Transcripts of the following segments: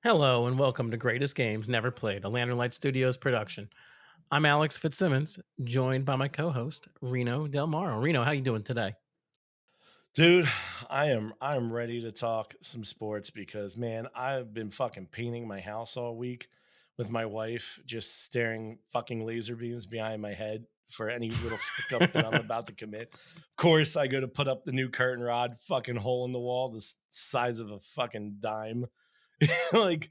Hello and welcome to Greatest Games Never Played, a Lantern Light Studios production. I'm Alex Fitzsimmons, joined by my co-host Reno Del Maro. Reno, how you doing today? Dude, I am ready to talk some sports because man, I've been fucking painting my house all week with my wife, just staring fucking laser beams behind my head for any little fuck up that I'm about to commit. Of course, I go to put up the new curtain rod, fucking hole in the wall, the size of a fucking dime. Like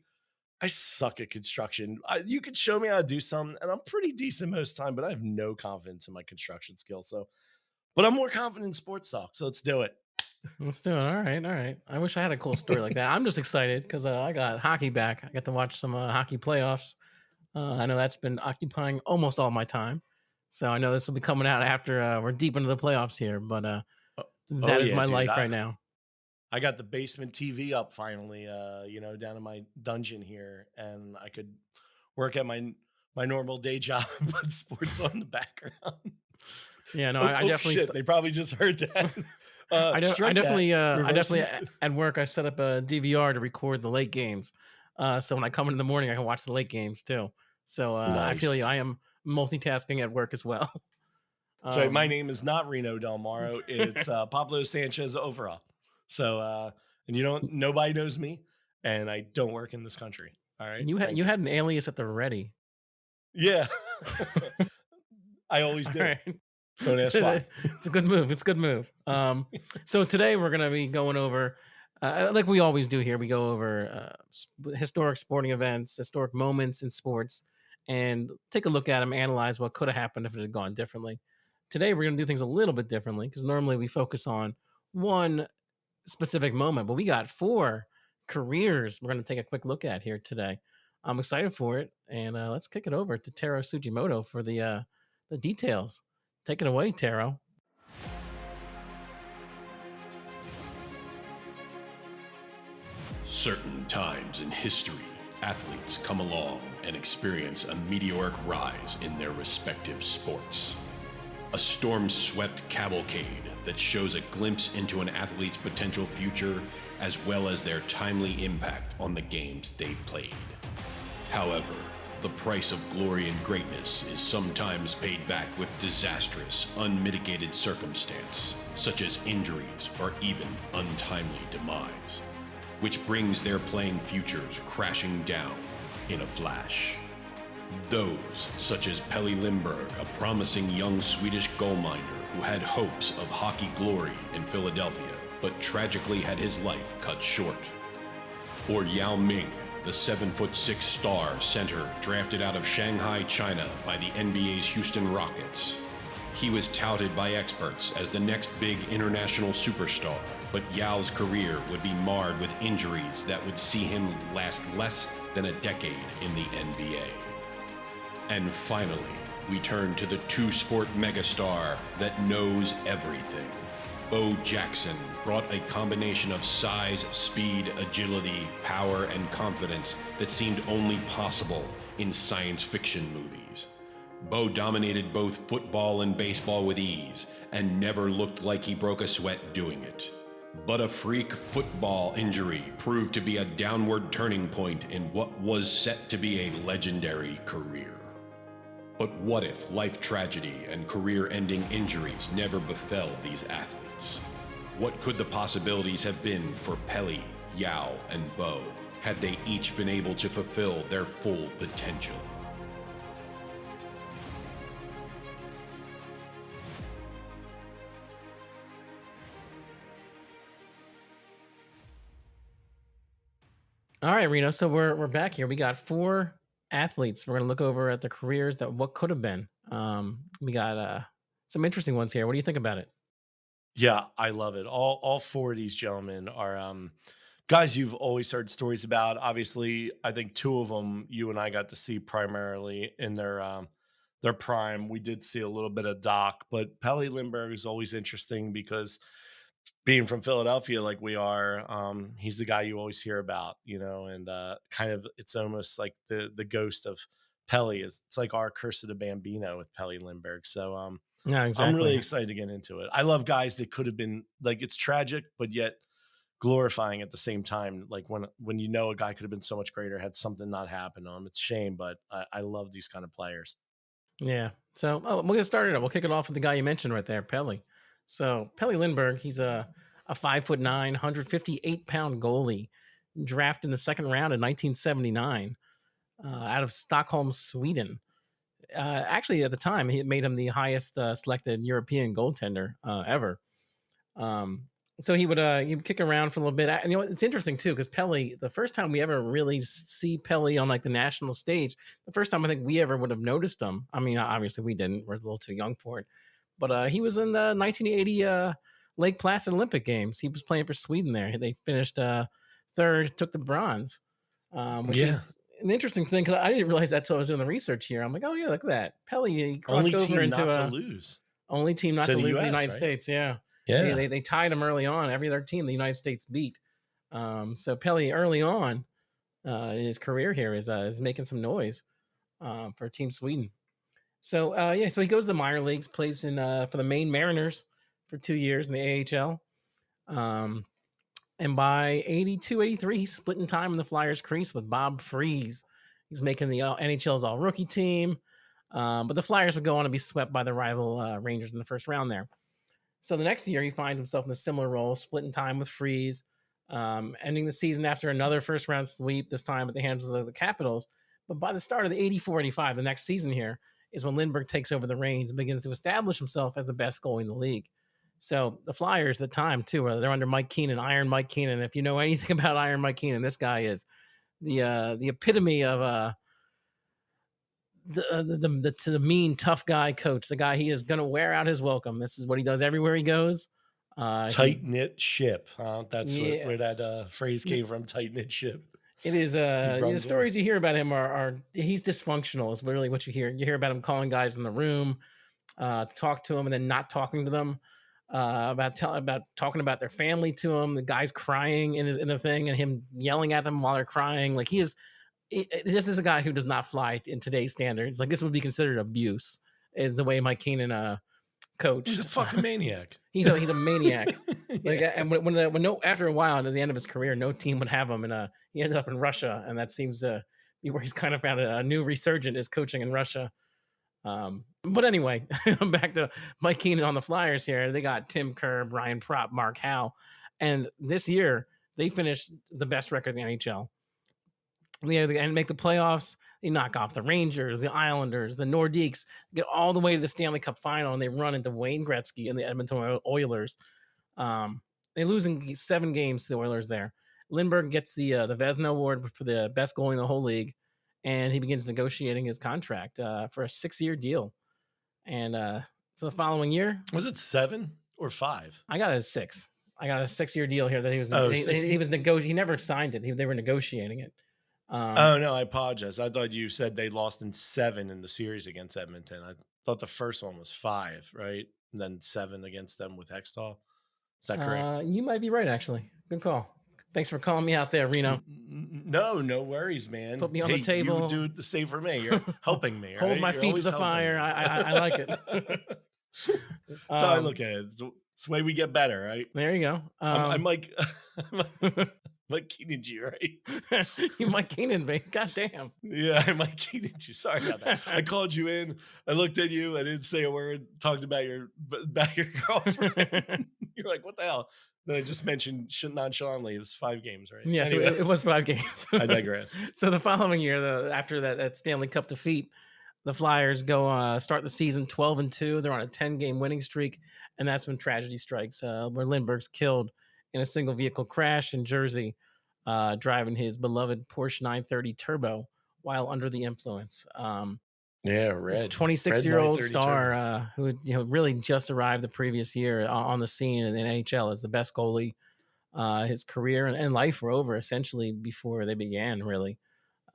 I suck at construction. You could show me how to do something, and I'm pretty decent most of the time, but I have no confidence in my construction skills. But I'm more confident in sports talk, so let's do it. Let's do it. All right, all right. I wish I had a cool story like that. I'm just excited because I got hockey back. I got to watch some hockey playoffs. I know that's been occupying almost all my time, so I know this will be coming out after we're deep into the playoffs here. But Oh, oh that is yeah, my dude. life I right now. I got the basement TV up finally, down in my dungeon here, and I could work at my normal day job, but sports on the background. Yeah, no, Oh, I oh definitely shit, they probably just heard that. I Strike that, definitely, reverse it. at work, I set up a DVR to record the late games. So when I come in the morning, I can watch the late games too. So I feel you. I Nice. am multitasking at work as well. Sorry, my um, name is not Reno Del Maro. It's Pablo Sanchez Overall. So, and you don't, nobody knows me, and I don't work in this country. All right, you thank you. had an alias at the ready. Yeah, I always All do. right. Don't ask why. It's a good move. It's a good move. So today we're gonna be going over, like we always do here. We go over historic sporting events, historic moments in sports, and take a look at them, analyze what could have happened if it had gone differently. Today we're gonna do things a little bit differently because normally we focus on one specific moment, but we got four careers we're gonna take a quick look at here today. I'm excited for it, and let's kick it over to Taro Sujimoto for the details. Take it away, Taro. Certain times in history, athletes come along and experience a meteoric rise in their respective sports. A storm swept cavalcade that shows a glimpse into an athlete's potential future as well as their timely impact on the games they've played. However, the price of glory and greatness is sometimes paid back with disastrous, unmitigated circumstance, such as injuries or even untimely demise, which brings their playing futures crashing down in a flash. Those, such as Pelle Lindbergh, a promising young Swedish goal miner who had hopes of hockey glory in Philadelphia, but tragically had his life cut short. Or Yao Ming, the 7'6" star center drafted out of Shanghai, China by the NBA's Houston Rockets. He was touted by experts as the next big international superstar, but Yao's career would be marred with injuries that would see him last less than a decade in the NBA. And finally, we turn to the two-sport megastar that knows everything. Bo Jackson brought a combination of size, speed, agility, power, and confidence that seemed only possible in science fiction movies. Bo dominated both football and baseball with ease, and never looked like he broke a sweat doing it. But a freak football injury proved to be a downward turning point in what was set to be a legendary career. But what if life tragedy and career-ending injuries never befell these athletes? What could the possibilities have been for Pelle, Yao, and Bo had they each been able to fulfill their full potential? All right, Reno. So we're back here. We got four athletes. We're gonna look over at the careers that what could have been. We got some interesting ones here. What do you think about it? Yeah, I love it. All four of these gentlemen are guys you've always heard stories about. Obviously, I think two of them you and I got to see primarily in their prime. We did see a little bit of Doc, but Pelle Lindbergh is always interesting because being from Philadelphia like we are, he's the guy you always hear about, and kind of it's almost like the ghost of Pelle is it's like our Curse of the Bambino with Pelle Lindbergh. So No, I'm really exactly. excited to get into it. I love guys that could have been like it's tragic, but yet glorifying at the same time. Like when you know a guy could have been so much greater, had something not happen to him. It's a shame, but I love these kind of players. Yeah. So we'll get started. We'll kick it off with the guy you mentioned right there, Pelly. So Pelly Lindbergh, he's a 5'9", 158-pound goalie, drafted in the second round in 1979 out of Stockholm, Sweden. Actually, at the time, it made him the highest selected European goaltender ever. So he'd kick around for a little bit. And, it's interesting too, because Pelly, the first time we ever really see Pelly on like the national stage, the first time I think we ever would have noticed him. I mean, obviously we didn't. We're a little too young for it. But he was in the 1980 Lake Placid Olympic Games. He was playing for Sweden there. They finished third, took the bronze, which Yeah. is an interesting thing because I didn't realize that till I was doing the research here. I'm like, oh yeah, look at that. Pelly, he crossed Only over team into not to a lose only team not to to the lose the US, United right? States. Yeah. Yeah. They tied him early on. Every other team the United States beat. So Pelly early on in his career here is making some noise for Team Sweden. So so he goes to the minor leagues, plays in for the Maine Mariners for 2 years in the AHL. And by 82, 83, he's splitting time in the Flyers crease with Bob Freeze. He's making the NHL's all-rookie team. But the Flyers would go on to be swept by the rival Rangers in the first round there. So the next year, he finds himself in a similar role, splitting time with Freeze, ending the season after another first-round sweep, this time at the hands of the Capitals. But by the start of the 84-85, the next season here, is when Lindbergh takes over the reins and begins to establish himself as the best goalie in the league. So the Flyers at the time, too, they're under Mike Keenan, Iron Mike Keenan. If you know anything about Iron Mike Keenan, this guy is the epitome of the mean, tough guy coach. The guy, he is going to wear out his welcome. This is what he does everywhere he goes. Tight knit ship. That's Yeah. where that phrase came from. Tight knit ship. It is. He The runs stories you hear about him are he's dysfunctional. Is really what you hear. You hear about him calling guys in the room, to talk to them, and then not talking to them. About talking about their family to him. The guy's crying in the thing, and him yelling at them while they're crying. Like he is. This is a guy who does not fly in today's standards. Like this would be considered abuse. Is the way Mike Keenan coached. He's a fucking maniac. He's a maniac. Like, Yeah. and when no, after a while, at the end of his career, no team would have him, and he ended up in Russia, and that seems to be where he's kind of found a new resurgent is coaching in Russia. But anyway, back to Mike Keenan on the Flyers here. They got Tim Kerr, Brian Propp, Mark Howe, and this year they finished the best record in the NHL. And make the playoffs. They knock off the Rangers, the Islanders, the Nordiques, get all the way to the Stanley Cup final, and they run into Wayne Gretzky and the Edmonton Oilers. They lose in 7 games to the Oilers there. Lindbergh gets the Vezina Award for the best goalie in the whole league, and he begins negotiating his contract for a 6-year deal. And so the following year, Was it 7 or 5? I got a 6. I got a 6-year deal here that he was. Oh, he was He never signed it. They were negotiating it. Oh no, I apologize. I thought you said they lost in 7 in the series against Edmonton. I thought the first one was 5, right? And then 7 against them with Hextall. Is that correct? You might be right, actually. Good call. Thanks for calling me out there, Reno. No worries, man. Put me on the table. You would do the same for me. You're helping me. Hold right? my You're feet to always the helping fire. me. I like it. That's how I look at it. It's the way we get better, right? There you go. I'm like Mike Keenan G, right? You Mike Keenan, babe. God damn. Yeah, I'm Mike Keenan G. Sorry about that. I called you in. I looked at you. I didn't say a word. Talked about your girlfriend. You're like, what the hell? Then I just mentioned nonchalantly. It was 5 games, right? Yes, Anyway, it was 5 games. I digress. So the following year, after that Stanley Cup defeat, the Flyers go start the season 12-2. They're on a 10-game winning streak, and that's when tragedy strikes, where Lindbergh's killed in a single vehicle crash in Jersey, driving his beloved Porsche 930 Turbo while under the influence. Yeah, red. 26-year-old star who really just arrived the previous year on the scene in the NHL as the best goalie. His career and life were over essentially before they began, really.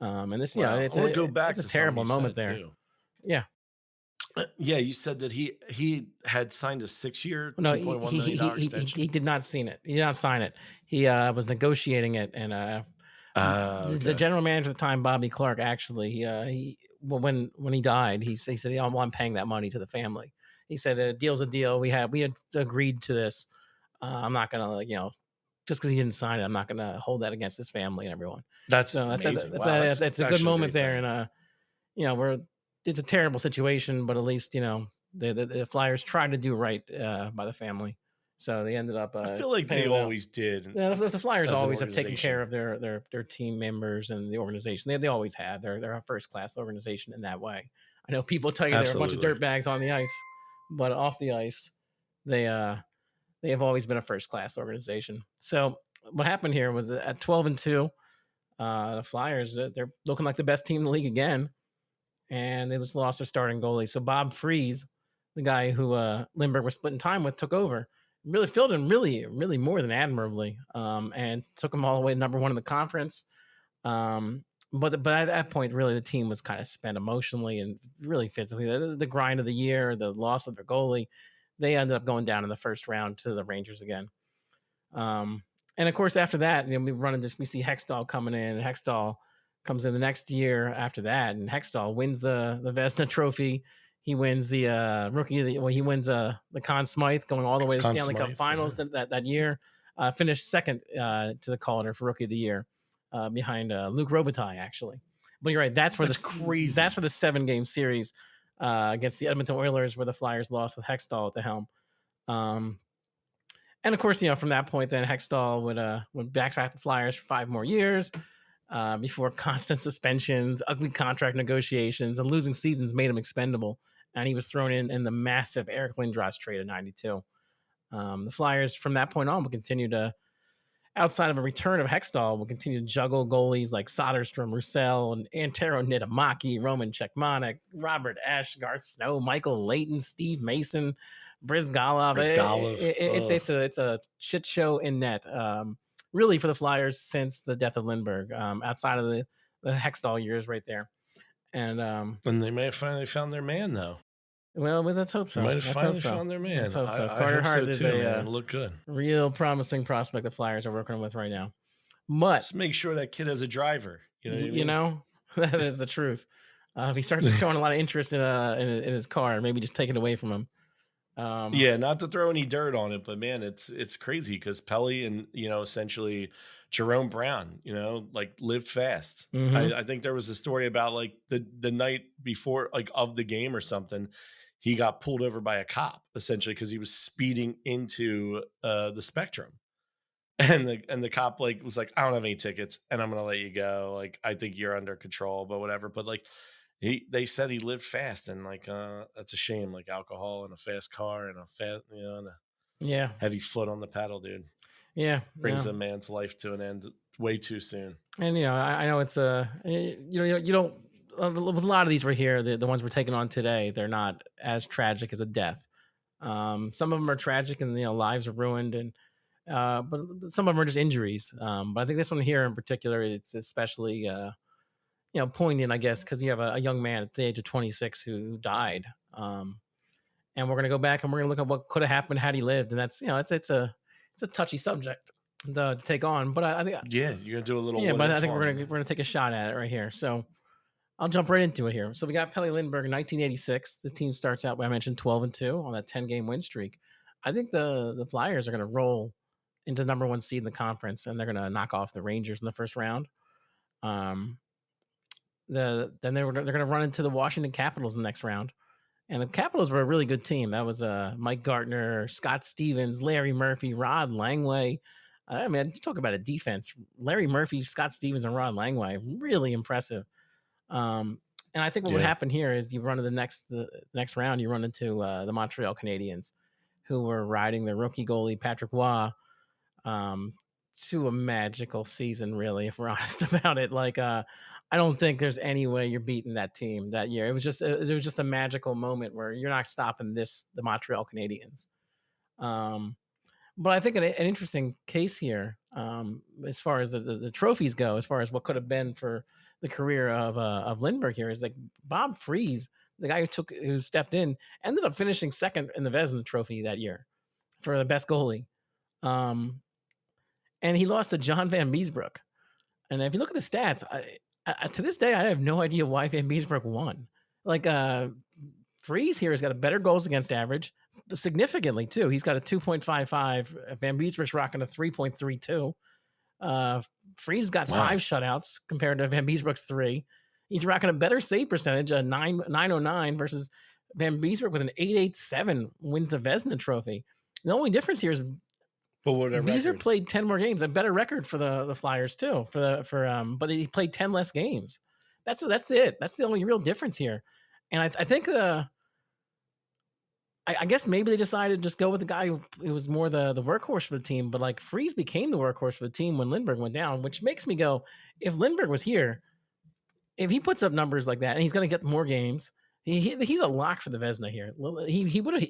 And this, it's a terrible moment there. Too. Yeah. Yeah, you said that he had signed a 6-year, No, $2.1 million extension. he did not sign it. He did not sign it. He was negotiating it, and Okay. the general manager at the time, Bobby Clark, actually, when he died, he said, I'm paying that money to the family. He said, a deal's a deal. We had agreed to this. I'm not gonna just because he didn't sign it, I'm not going to hold that against his family and everyone. That's So amazing. Wow, that's a good actually a moment great there, thing. and we're it's a terrible situation, but at least the Flyers tried to do right by the family, so they ended up I feel like they paying out. always did Yeah, the Flyers as an always have taken care organization. of their team members and the organization. They always have. They're a first class organization in that way. I know people tell you they're a bunch of Absolutely. dirtbags on the ice, but off the ice, they they have always been a first class organization. So what happened here was that at 12-2, the Flyers they're looking like the best team in the league again, and they just lost their starting goalie. So Bob Freeze, the guy who Lindbergh was splitting time with, took over. Really filled in really more than admirably, and took them all the way to number one in the conference. But at that point, really, the team was kind of spent emotionally and really physically. The grind of the year, the loss of their goalie, they ended up going down in the first round to the Rangers again. And of course, after that, we see Hextall coming in. And Hextall comes in the next year after that, and Hextall wins the Vezina Trophy. He wins the rookie of the he wins the Conn Smythe, going all the way to Conn Stanley Cup Smythe, Finals that year. Finished second to the Calder for Rookie of the Year, behind Luke Robitaille, actually. But you're right. That's crazy. That's for the 7-game series against the Edmonton Oilers, where the Flyers lost with Hextall at the helm. And of course, from that point, then Hextall would backtrack the Flyers for 5 more years before constant suspensions, ugly contract negotiations, and losing seasons made him expendable. And he was thrown in the massive Eric Lindros trade in '92. The Flyers, from that point on, would continue to, outside of a return of Hextall, will continue to juggle goalies like Soderstrom, Roussel, and Antero Niittymaki, Roman Cechmanek, Robert Ashe, Garth Snow, Michael Layton, Steve Mason, Brizgalov. It's a shit show in net. Really for the Flyers since the death of Lindbergh, outside of the Hextall years right there. And they may have finally found their man, though. Well, let's hope so. They might have Let's finally hope so. found their man. Let's hope so. I Carter hope Hart so is too, a man. Look good. real promising prospect the Flyers are working with right now. But Let's make sure that kid has a driver. You know what I mean? you know, that is the truth. If he starts showing a lot of interest in his car, maybe just take it away from him. Yeah, not to throw any dirt on it, but man, it's crazy because Pelly and essentially Jerome Brown, like lived fast. Mhm. I think there was a story about like the night before, like of the game or something, he got pulled over by a cop essentially because he was speeding into the Spectrum, and the cop like was like, I don't have any tickets, and I'm gonna let you go. Like I think you're under control, but whatever. But like they said he lived fast, and like that's a shame, like alcohol and a fast car and a fast and a Yeah. heavy foot on the paddle, dude, Yeah. brings Yeah. a man's life to an end way too soon. And I know it's you don't with a lot of these we're here, the ones we're taking on today, they're not as tragic as a death. Some of them are tragic and lives are ruined, and but some of them are just injuries. But I think this one here in particular, it's especially poignant, I guess, because you have a young man at the age of 26 who died. And we're gonna go back and we're gonna look at what could have happened had he lived, and that's it's a touchy subject to take on. But I think Yeah, you're gonna do a little. yeah, what but I if think on we're it. gonna take a shot at it right here. So I'll jump right into it here. So we got Pelle Lindbergh in 1986. The team starts out, I mentioned 12-2 on that 10-game win streak. I think the Flyers are gonna roll into number one seed in the conference, and they're gonna knock off the Rangers in the first round. Then they're gonna run into the Washington Capitals in the next round. And the Capitals were a really good team. That was Mike Gartner, Scott Stevens, Larry Murphy, Rod Langway. I mean, you talk about a defense. Larry Murphy, Scott Stevens, and Rod Langway, really impressive. And I think what would Yeah. happen here is you run to the next round, you run into the Montreal Canadiens, who were riding their rookie goalie, Patrick Waugh, to a magical season, really, if we're honest about it. Like, I don't think there's any way you're beating that team that year. It was just a magical moment where you're not stopping the Montreal Canadiens. But I think an interesting case here, as far as the trophies go, as far as what could have been for the career of Lindbergh here, is like Bob Freeze, the guy who stepped in, ended up finishing second in the Vezina Trophy that year for the best goalie. And he lost to John Van Beesbroek. And if you look at the stats, to this day, I have no idea why Van Beesbroek won. Like, Freeze here has got a better goals against average, significantly too. He's got a 2.55. Van Beesbrook's rocking a 3.32. Freeze got Wow. 5 shutouts compared to Van Beesbrook's 3. He's rocking a better save percentage, a 909 versus Van Beesbrook with an 887 wins the Vezina Trophy. The only difference here is But what are Beezer records? played 10 more games, a better record for the Flyers too. But he played 10 less games. That's it. That's the only real difference here. And I think I guess maybe they decided to just go with the guy who was more the workhorse for the team. But like Freeze became the workhorse for the team when Lindbergh went down, which makes me go, if Lindbergh was here, if he puts up numbers like that and he's going to get more games, he's a lock for the Vezina here. He would have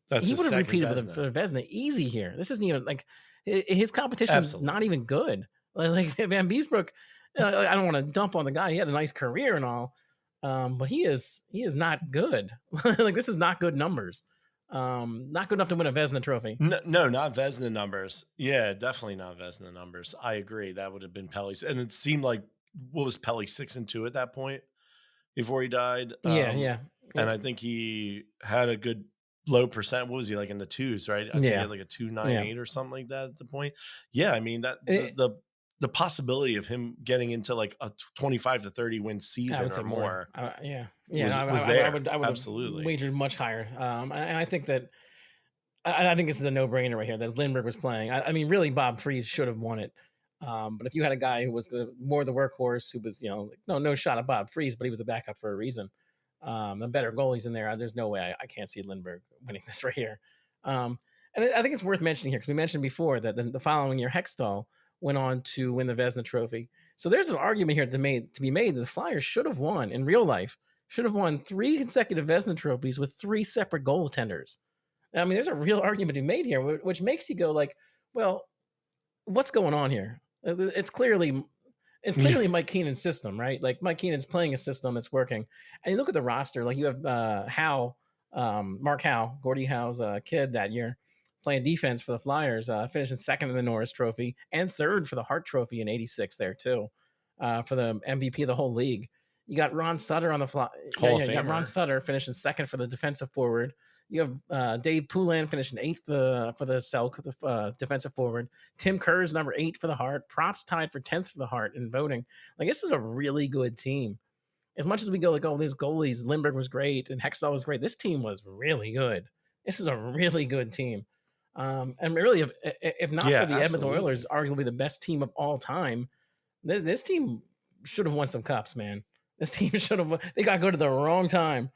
That's he his would have second repeated Vezina. for the Vezina easy here. This isn't even like his competition's Absolutely. not even good. Like Van Beesbrook, I don't want to dump on the guy. He had a nice career and all, but he is not good. Like this is not good numbers. Not good enough to win a Vezina trophy. No, not Vezina numbers. Yeah, definitely not Vezina numbers. I agree. That would have been Pelly's. And it seemed like, what was Pelly, 6-2 at that point before he died? Yeah. And I think he had a good low percent. What was he, like in the twos, right? I think he Yeah. had like a 298 or something like that at the point. Yeah, I mean that It- the possibility of him getting into like a 25 to 30 win I season would say or more. more. Was there. I would Absolutely. have wagered much higher. And I think that I think this is a no-brainer right here that Lindbergh was playing. I mean, really, Bob Freeze should have won it. But if you had a guy who was more the workhorse, who was like, no shot at Bob Freeze, but he was the backup for a reason. The better goalies in there. There's no way I can't see Lindbergh winning this right here. And I think it's worth mentioning here because we mentioned before that the following year Hextall went on to win the Vezina Trophy. So there's an argument here to be made that the Flyers should have won in real life. Should have won 3 consecutive Vezina trophies with 3 separate goaltenders. I mean, there's a real argument to be made here, which makes you go like, well, what's going on here? It's clearly Mike Keenan's system, right? Like Mike Keenan's playing a system that's working. And you look at the roster, like you have Howe, Mark Howe, Gordie Howe's kid that year, playing defense for the Flyers, finishing second in the Norris Trophy and third for the Hart Trophy in '86 there too, for the MVP of the whole league. You got Ron Sutter on the fly. Hall of You got Ron Famer. Sutter finishing second for the defensive forward. You have Dave Poulin finishing 8th for the Selk, the defensive forward. Tim Kerr's number 8 for the Hart. Props tied for 10th for the Hart in voting. Like this was a really good team. As much as we go like, oh, these goalies, Lindbergh was great and Hextall was great. This team was really good. This is a really good team. And really, if not for the Edmonton Oilers, arguably the best team of all time, this team should have won some cups, man. This team should have. They got to go to the wrong time.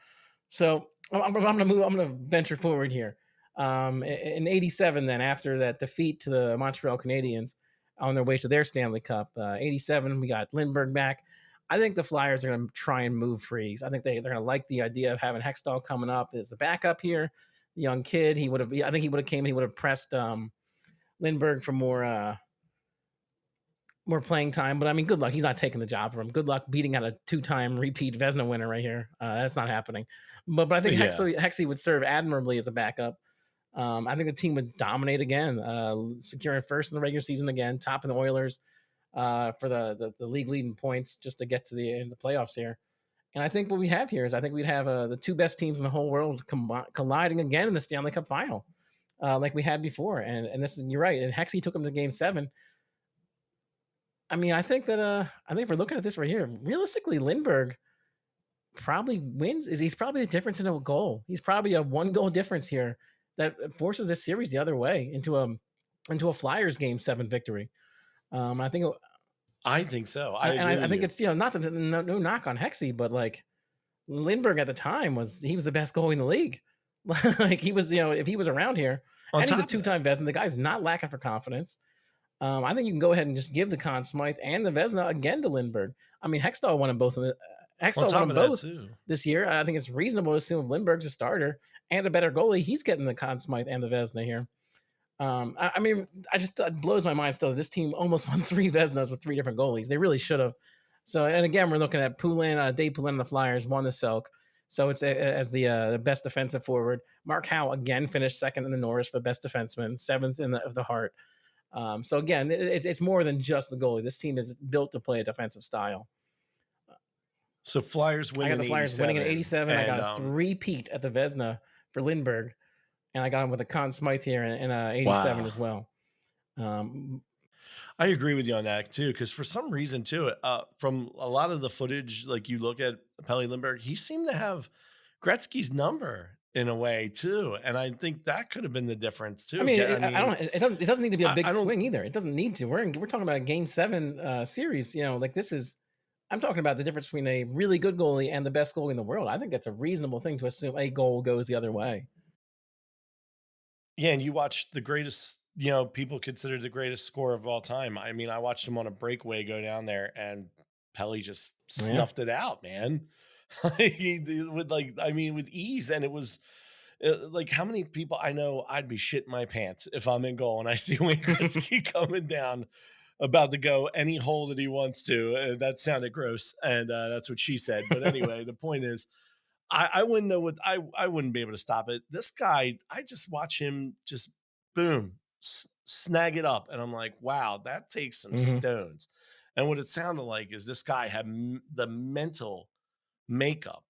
So I'm gonna move. I'm gonna venture forward here. In '87, then after that defeat to the Montreal Canadiens on their way to their Stanley Cup, '87, we got Lindbergh back. I think the Flyers are going to try and move Freeze. I think they're going to like the idea of having Hextall coming up as the backup here. The young kid, I think he would have came and he would have pressed Lindbergh for more playing time. But I mean, good luck. He's not taking the job from him. Good luck beating out a 2-time repeat Vezina winner right here. That's not happening. But I think Hexie would serve admirably as a backup. I think the team would dominate again, securing first in the regular season again, topping the Oilers for the league leading points just to get to the playoffs here. And I think what we have here is I think we'd have the 2 best teams in the whole world colliding again in the Stanley Cup final, like we had before. And this is, you're right. And Hexie took him to Game 7. I mean, I think if we're looking at this right here, realistically, Lindbergh probably wins. He's probably the difference in a goal. He's probably a 1-goal difference here that forces this series the other way into a Flyers Game 7 victory. I think so. I think it's not no knock on Hexie, but like Lindbergh at the time was the best goalie in the league. Like he was, if he was around here, and he's a 2-time Vezina, the guy's not lacking for confidence. I think you can go ahead and just give the Conn Smythe and the Vezina again to Lindbergh. I mean, Hextall won them both. Hextall won them both this year. I think it's reasonable to assume if Lindbergh's a starter and a better goalie, he's getting the Conn Smythe and the Vezina here. I mean, it blows my mind still that this team almost won 3 Vezinas with 3 different goalies. They really should have. So, and again, we're looking at Poulin, Dave Poulin and the Flyers won the Selk. So it's as the best defensive forward. Mark Howe again finished second in the Norris for best defenseman, 7th in the Hart. So again, it's more than just the goalie. This team is built to play a defensive style. So Flyers winning. I got the Flyers winning in '87. I got a 3-peat at the Vezina for Lindbergh. and I got him with a Conn Smythe here in '87 Wow. as well. Um, I agree with you on that too, because for some reason too, from a lot of the footage, like you look at Pelle Lindbergh, he seemed to have Gretzky's number in a way too, and I think that could have been the difference I too. mean, I I mean, don't. It doesn't need to be a big I don't. swing either. It doesn't need to. We're talking about a Game 7 series. You know, like this is. I'm talking about the difference between a really good goalie and the best goalie in the world. I think that's a reasonable thing to assume a goal goes the other way. Yeah, and you watch the greatest, people consider the greatest scorer of all time. I mean, I watched him on a breakaway go down there, and Pelly just Yeah. snuffed it out, man. With like, I mean, with ease, and it was like how many people I know. I'd be shitting my pants if I'm in goal and I see Wayne Gretzky coming down, about to go any hole that he wants to. That sounded gross, and that's what she said. But anyway, the point is, I wouldn't know what I wouldn't be able to stop it. This guy, I just watch him just boom, snag it up, and I'm like, wow, that takes some Hmm. stones. And what it sounded like is this guy had the mental makeup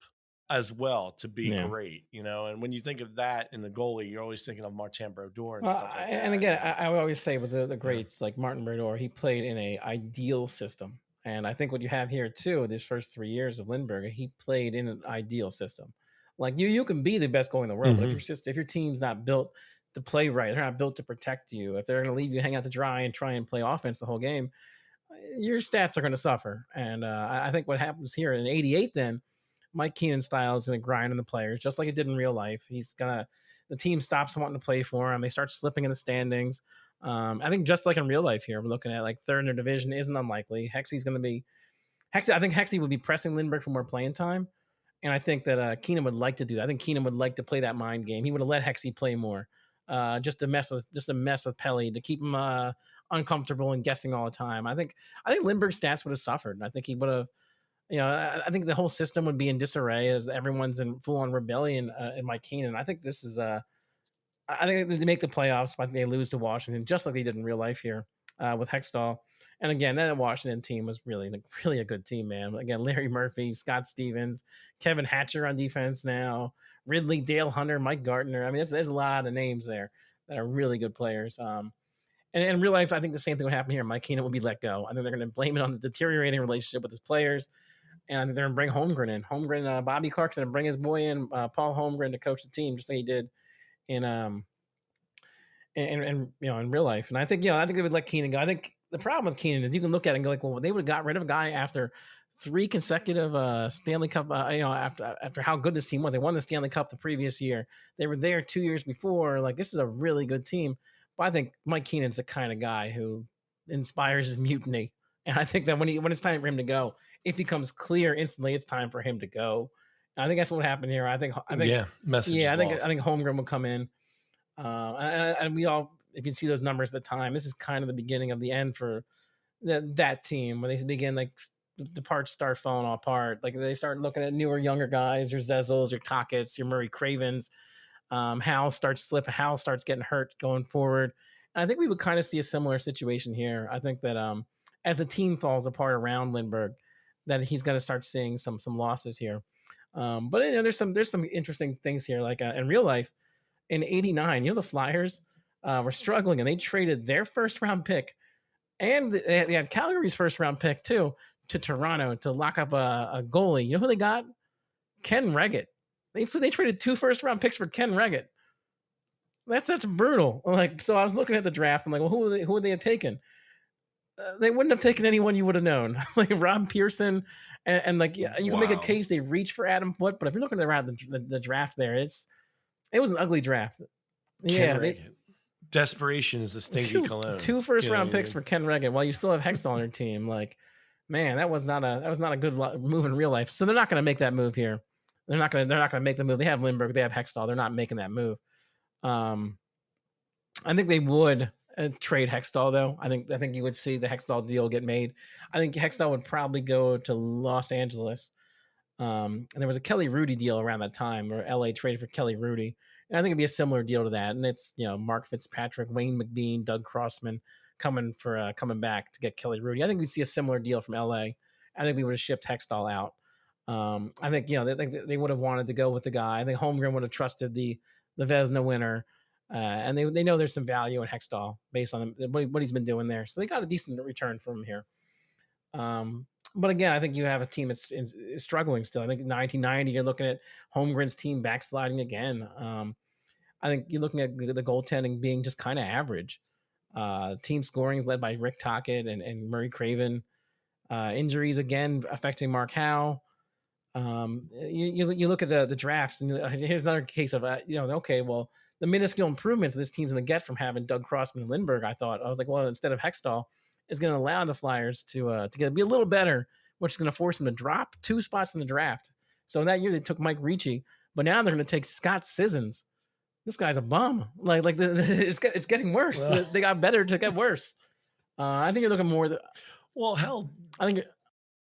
as well to be Yeah. great, And when you think of that in the goalie, you're always thinking of Martin Brodeur and Well, stuff like and that. again, I would always say with the Yeah. greats like Martin Brodeur, he played in a ideal system, and I think what you have here too, these first 3 years of Lindbergh, he played in an ideal system. Like you can be the best goalie in the world, but Hmm. if your team's not built to play right, they're not built to protect you. If they're going to leave you hang out to dry and try and play offense the whole game, your stats are going to suffer. And I think what happens here in '88, then Mike Keenan's style is going to grind on the players just like it did in real life. He's gonna the team stops wanting to play for him. They start slipping in the standings. I think just like in real life here, we're looking at like third in their division isn't unlikely. Hexy's going to be Hexy. I think Hexy would be pressing Lindbergh for more playing time, and I think that Keenan would like to do that. I think Keenan would like to play that mind game. He would have let Hexy play more, just to mess with Pelly to keep him uncomfortable and guessing all the time. I think Lindbergh's stats would have suffered. I think he would have I think the whole system would be in disarray as everyone's in full on rebellion in Mike Keenan. I think this is I think they make the playoffs, but they lose to Washington just like they did in real life here with Hextall. And again, that Washington team was really like really a good team, man. Again, Larry Murphy, Scott Stevens, Kevin Hatcher on defense now, Ridley, Dale Hunter, Mike Gardner. I mean, there's a lot of names there that are really good players. And in real life, I think the same thing would happen here. Mike Keenan will be let go. I think they're going to blame it on the deteriorating relationship with his players and I think they're gonna bring Holmgren in. Bobby Clarkson, and bring his boy in, Paul Holmgren, to coach the team, just like he did in in real life. And I think they would let Keenan go. I think the problem with Keenan is you can look at it and go like, well, they would have got rid of a guy after three consecutive Stanley Cup. After how good this team was, they won the Stanley Cup the previous year. They were there 2 years before. Like this is a really good team. But I think Mike Keenan's the kind of guy who inspires his mutiny. And I think that when it's time for him to go, it becomes clear instantly it's time for him to go. And I think that's what happened here. Yeah, message is I lost. think Holmgren will come in and we all, if you see those numbers at the time, this is kind of the beginning of the end for that team when they begin like the parts start falling apart. Like they start looking at newer, younger guys, your Zezzels, your Tockets, your Murray Cravens. Hal starts slipping. Hal starts getting hurt going forward. And I think we would kind of see a similar situation here. I think that as the team falls apart around Lindbergh, that he's going to start seeing some losses here. But there's some interesting things here. Like in real life, in '89, the Flyers were struggling and they traded their first round pick and they had Calgary's first round pick too to Toronto to lock up a goalie. You know who they got? Ken Reggett. They traded two first round picks for Ken Reggett. That's brutal. Like, so I was looking at the draft. I'm like, well, who would they have taken? They wouldn't have taken anyone you would have known, like Rob Pearson, and like yeah, you can make a Wow. case they reached for Adam Foote, but if you're looking around the draft there, it was an ugly draft. Ken Yeah, they Reagan. Desperation is a stinky shoot cologne. two first round picks You for Ken Regan while you still have Hextall on your team. Like, man, that was not a good move in real life. So they're not going to make that move here. They're not going to make the move. They have Lindbergh, they have Hextall. They're not making that move. Um, I think they would trade Hextall though. I think you would see the Hextall deal get made. I think Hextall would probably go to Los Angeles. And there was a Kelly Rudy deal around that time where LA traded for Kelly Rudy. And I think it'd be a similar deal to that. And it's, Mark Fitzpatrick, Wayne McBean, Doug Crossman coming back to get Kelly Rudy. I think we'd see a similar deal from LA. I think we would have shipped Hextall out. I think, they would have wanted to go with the guy. I think Holmgren would have trusted the the Vesna winner, and they know there's some value in Hextall based on what he's been doing there. So they got a decent return from him here. But again, I think you have a team that's is struggling still. I think in 1990, you're looking at Holmgren's team backsliding again. I think you're looking at the goaltending being just kind of average. Team scoring is led by Rick Tocchet and Murray Craven. Injuries again affecting Mark Howe. You look at the drafts, and here's another case of okay, well, the minuscule improvements this team's going to get from having Doug Crossman and Lindbergh. I was like, well, instead of Hextall, is going to allow the Flyers to be a little better, which is going to force them to drop 2 spots in the draft. So that year they took Mike Ricci, but now they're going to take Scott Sissons. This guy's a bum. It's getting worse. Well, they got better to get worse. I think you're looking more. Well, hell, I think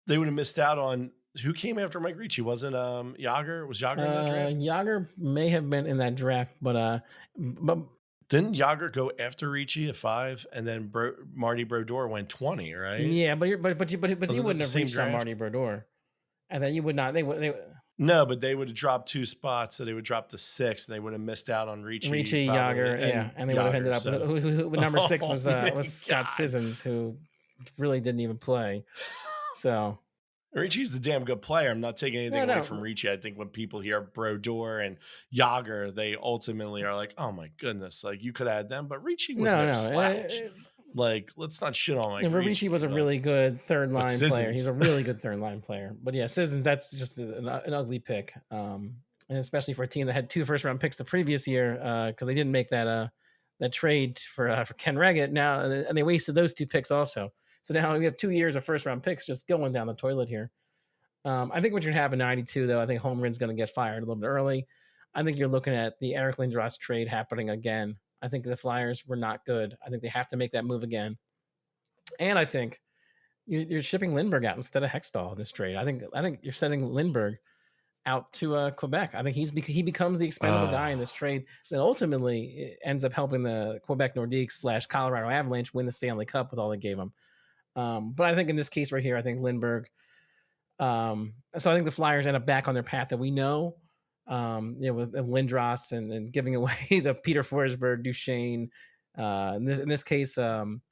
they would have missed out on who came after Mike Ricci. Wasn't Yager? Was Yager in that draft? Yager may have been in that draft, but didn't Yager go after Ricci at 5, and then Marty Brodeur went 20, right? Yeah, but you wouldn't have reached on Marty Brodeur, and then you would not. They would. No, but they would have dropped 2 spots, so they would drop to 6, and they would have missed out on Ricci, Yager, and they would have ended up with number 6 was Scott Sissons, who really didn't even play. So Ricci's a damn good player. I'm not taking anything away from Ricci. I think when people hear Brodeur and Yager, they ultimately are like, "Oh my goodness!" Like you could add them, but Ricci was no slouch. Like, let's not shit on Ricci was a really good third line player. He's a really good third line player. But yeah, Sissons, that's just an ugly pick, and especially for a team that had 2 first-round picks the previous year because they didn't make that trade for Ken Reggett. Now, and they wasted those 2 picks also. So now we have 2 years of first-round picks just going down the toilet here. I think what you're going to have in 92, though, I think Holmgren's going to get fired a little bit early. I think you're looking at the Eric Lindros trade happening again. I think the Flyers were not good. I think they have to make that move again. And I think you're shipping Lindbergh out instead of Hextall in this trade. I think you're sending Lindbergh out to Quebec. I think he becomes the expendable guy in this trade that ultimately ends up helping the Quebec Nordiques / Colorado Avalanche win the Stanley Cup with all they gave them. But I think in this case right here, I think Lindbergh. So I think the Flyers end up back on their path that we know. With Lindros and giving away the Peter Forsberg, Duchesne. In this case,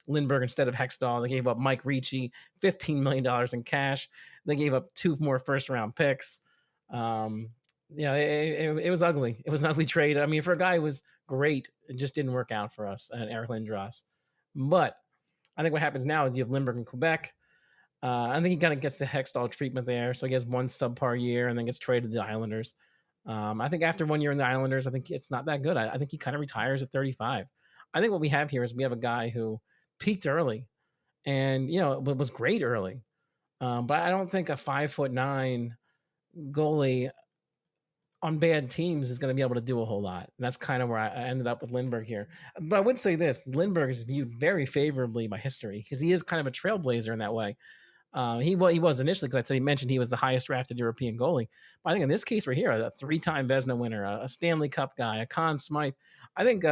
Lindbergh instead of Hextall, they gave up Mike Ricci, $15 million in cash. They gave up 2 more first-round picks. It was ugly. It was an ugly trade. I mean, for a guy who was great, it just didn't work out for us and Eric Lindros. But I think what happens now is you have Lindbergh in Quebec. I think he kind of gets the Hextall treatment there. So he has 1 subpar year and then gets traded to the Islanders. I think after 1 year in the Islanders, I think it's not that good. I think he kind of retires at 35. I think what we have here is we have a guy who peaked early and, was great early. But I don't think a 5'9" goalie on bad teams is going to be able to do a whole lot. And that's kind of where I ended up with Lindbergh here. But I would say this, Lindbergh is viewed very favorably by history because he is kind of a trailblazer in that way. He was initially because he mentioned he was the highest drafted European goalie. But I think in this case right here, a 3-time Vezina winner, a Stanley Cup guy, a Conn Smythe. I think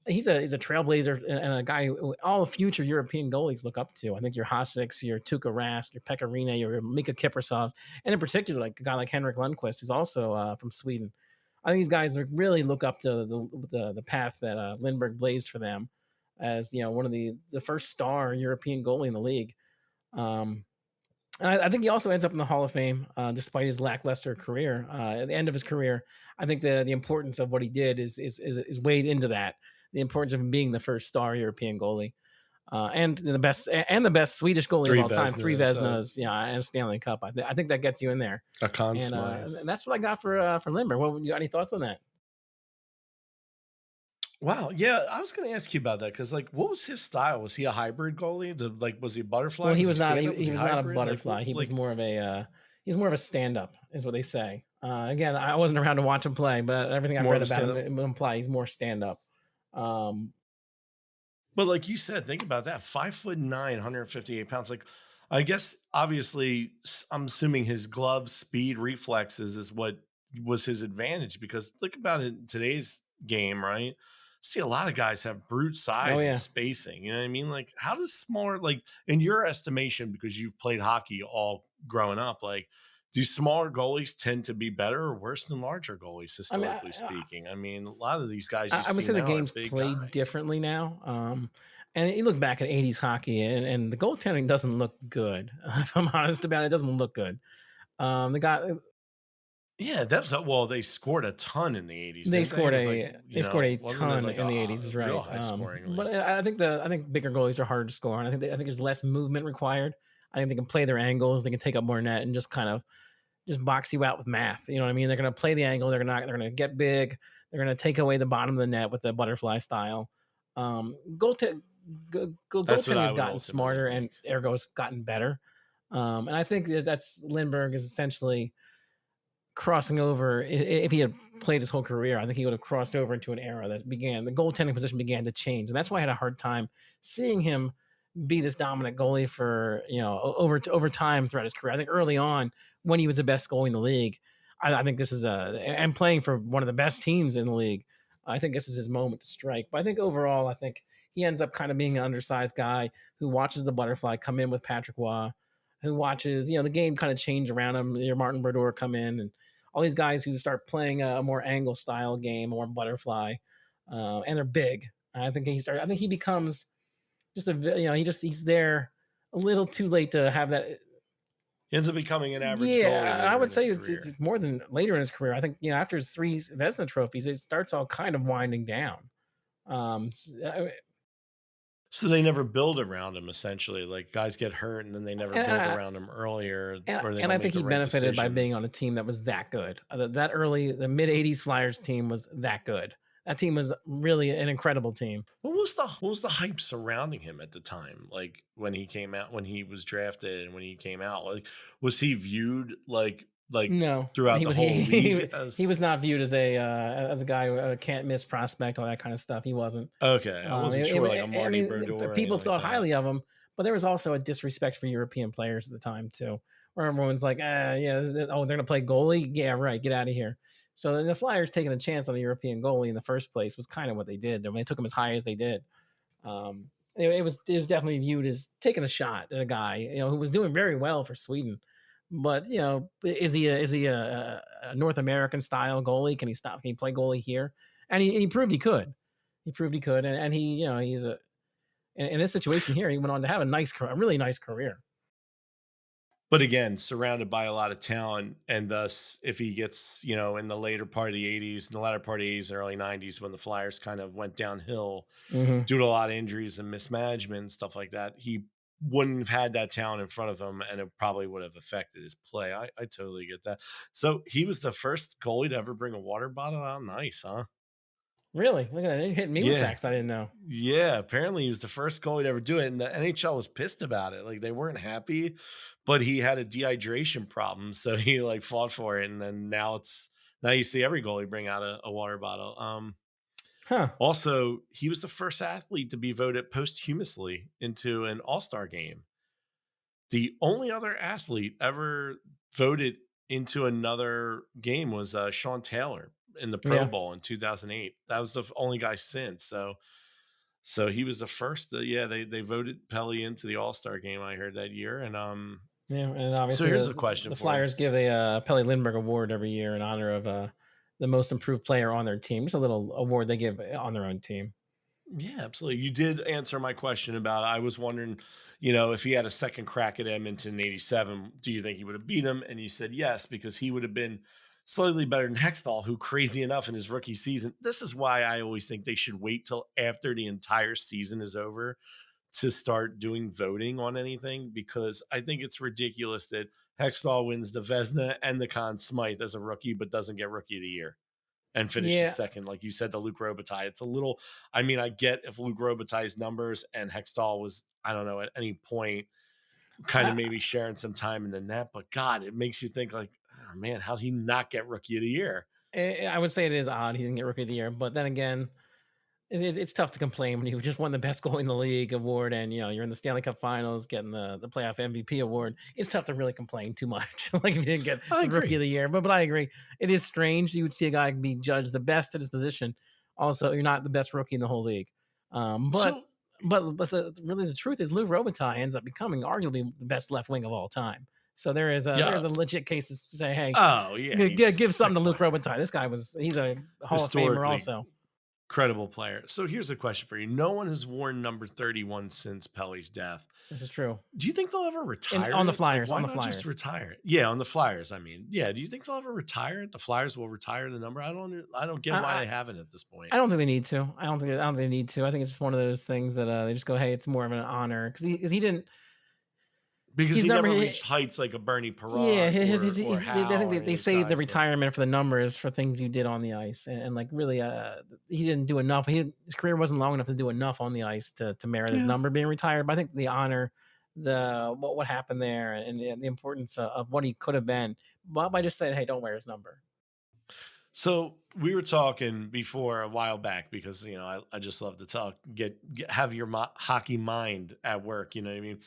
he's a trailblazer and a guy who all future European goalies look up to. I think your Hasiks, your Tuukka Rask, your Pekka Rinne, your Mika Kiprusoff, and in particular like a guy like Henrik Lundqvist, who's also from Sweden. I think these guys really look up to the path that Lindbergh blazed for them as one of the first star European goalie in the league. And I think he also ends up in the Hall of Fame, despite his lackluster career. At the end of his career, I think the importance of what he did is weighed into that. The importance of him being the first star European goalie, and the best Swedish goalie of all time. 3 Vezinas, and a Stanley Cup. I think that gets you in there. A Conn Smythe. And that's what I got for Lindbergh. What, you got any thoughts on that? Wow, yeah, I was going to ask you about that because, what was his style? Was he a hybrid goalie? Was he a butterfly? Well, he was not. He was not a butterfly. He was more of a stand-up, is what they say. Again, I wasn't around to watch him play, but everything I've read about him imply he's more stand-up. But like you said, think about that: 5'9", 158 pounds. I guess obviously, I'm assuming his glove speed, reflexes is what was his advantage because think about it in today's game, right? See a lot of guys have brute size and spacing. You know what I mean? How does smaller, in your estimation, because you've played hockey all growing up, do smaller goalies tend to be better or worse than larger goalies, I mean, historically speaking? I mean, a lot of these guys you I would see say the now are game's big played guys. differently now. And you look back at '80s hockey, and the goaltending doesn't look good. If I'm honest about it, it doesn't look good. The guy Yeah, that's well, they scored a ton in the 80s, they didn't they? It scored was like, a they scored a wasn't it ton like in the '80s, is a real right. high scoring But league? I think bigger goalies are harder to score, and I think there's less movement required. I think they can play their angles, they can take up more net, and just box you out with math. You know what I mean? They're going to play the angle. They're going to get big. They're going to take away the bottom of the net with the butterfly style. That's what Goaltending I has would gotten ultimately smarter and think. ergo has gotten better. And I think that's Lindbergh is essentially crossing over. If he had played his whole career, I think he would have crossed over into an era that began the goaltending position began to change, and that's why I had a hard time seeing him be this dominant goalie for over time throughout his career. I think early on when he was the best goalie in the league, I think this is and playing for one of the best teams in the league. I think this is his moment to strike. But I think overall, I think he ends up kind of being an undersized guy who watches the butterfly come in with Patrick Waugh, who watches the game kind of change around him. Your Martin Brodeur come in and all these guys who start playing a more angle style game, more butterfly, and they're big. I think I think he becomes just he's there a little too late to have that. He ends up becoming an average goalie Yeah, I later would in his say career. it's more than later in his career. I think after his 3 Vezina trophies, it starts all kind of winding down. I So they never build around him essentially. Like guys get hurt and then they never build and, around him earlier and, or they and don't I make think the he right benefited by being decisions. on a team that was that good. The mid '80s Flyers team was that good. That team was really an incredible team. What was the hype surrounding him at the time? Like when he came out, when he was drafted and when he came out, like was he viewed like No, throughout he the was whole league he as was not viewed as a guy who can't miss prospect, all that kind of stuff. He wasn't. okay? I wasn't sure like a I Marty mean, Brodeur or anything people like thought that. highly of him, but there was also a disrespect for European players at the time too, where everyone's like, yeah, oh, they're gonna play goalie, yeah, right, get out of here. So the Flyers taking a chance on a European goalie in the first place was kind of what they did. When they took him as high as they did, it was definitely viewed as taking a shot at a guy who was doing very well for Sweden. But is he a North American style goalie? Can he stop? Can he play goalie here? And he proved he could. He proved he could, and he's in this situation here. He went on to have a really nice career. But again, surrounded by a lot of talent, and thus, if he gets, in the later part of the '80s, in the latter part of the '80s and early '90s, when the Flyers kind of went downhill Hmm. due to a lot of injuries and mismanagement and stuff like that, he wouldn't have had that talent in front of him, and it probably would have affected his play. I totally get that. So he was the first goalie to ever bring a water bottle out. Nice, huh? Really, look at that! You're hitting me with Yeah. facts I didn't know. Yeah, apparently he was the first goalie to ever do it, and the NHL was pissed about it. Like they weren't happy, but he had a dehydration problem, so he like fought for it, and then now you see every goalie bring out a water bottle. Huh? Also, he was the first athlete to be voted posthumously into an All-Star game. The only other athlete ever voted into another game was Sean Taylor in the Pro Yeah, Bowl in 2008. That was the only guy since. So he was the first. Yeah, they voted Pelly into the All Star game. I heard that year, and yeah, and so obviously here's a question the for you. Flyers give a Pelle Lindbergh Award every year in honor of the most improved player on their team. Just a little award they give on their own team. Yeah, absolutely. You did answer my question about. I was wondering, if he had a second crack at Edmonton in '87, do you think he would have beat him? And you said yes because he would have been slightly better than Hextall, who crazy enough in his rookie season. This is why I always think they should wait till after the entire season is over to start doing voting on anything because I think it's ridiculous that Hextall wins the Vesna and the Conn Smythe as a rookie, but doesn't get Rookie of the Year and finishes Yeah, second, like you said, the Luke Robitaille. It's a little. I mean, I get if Luke Robitaille's numbers and Hextall was, I don't know, at any point kind of I, maybe sharing some time in the net, but God, it makes you think like, oh man, how'd he not get Rookie of the Year? I would say it is odd he didn't get Rookie of the Year, but then again, it's tough to complain when you just won the best goal in the league award and you're in the Stanley Cup Finals getting the playoff MVP award. It's tough to really complain too much, like if you didn't get I the Rookie agree. of the Year. But I agree, it is strange you would see a guy be judged the best at his position. Also, you're not the best rookie in the whole league. Um, but So but the truth is, Lou Robitaille ends up becoming arguably the best left wing of all time. So there's Yeah. a legit case to say, hey, Oh yeah, he's give something sick to Luke player, Robitaille. He's a Hall of Famer historically also. credible player. So here's a question for you: no one has worn number 31 since Pelle's death. This is true. Do you think they'll ever In retire on the it? Like, Flyers, why not just retire it? Yeah, on the Flyers. I mean, yeah. Do you think they'll ever retire it? The Flyers will retire the number. I don't get why I, they haven't at this point. I don't think they need to. I don't think they need to. I think it's just one of those things that they just go, hey, it's more of an honor because he didn't. Because He's he number. never reached heights like a Bernie Yeah, Perron his or I Howe think or any of they those saved the guys. But retirement for the numbers for things you did on the ice, and like really, he didn't do enough. His career wasn't long enough to do enough on the ice to merit his yeah. number being retired. But I think the honor, the what happened there, and the importance of what he could have been, Bob, I just said, hey, don't wear his number. So we were talking before a while back because I just love to talk, have your hockey mind at work. You know what I mean?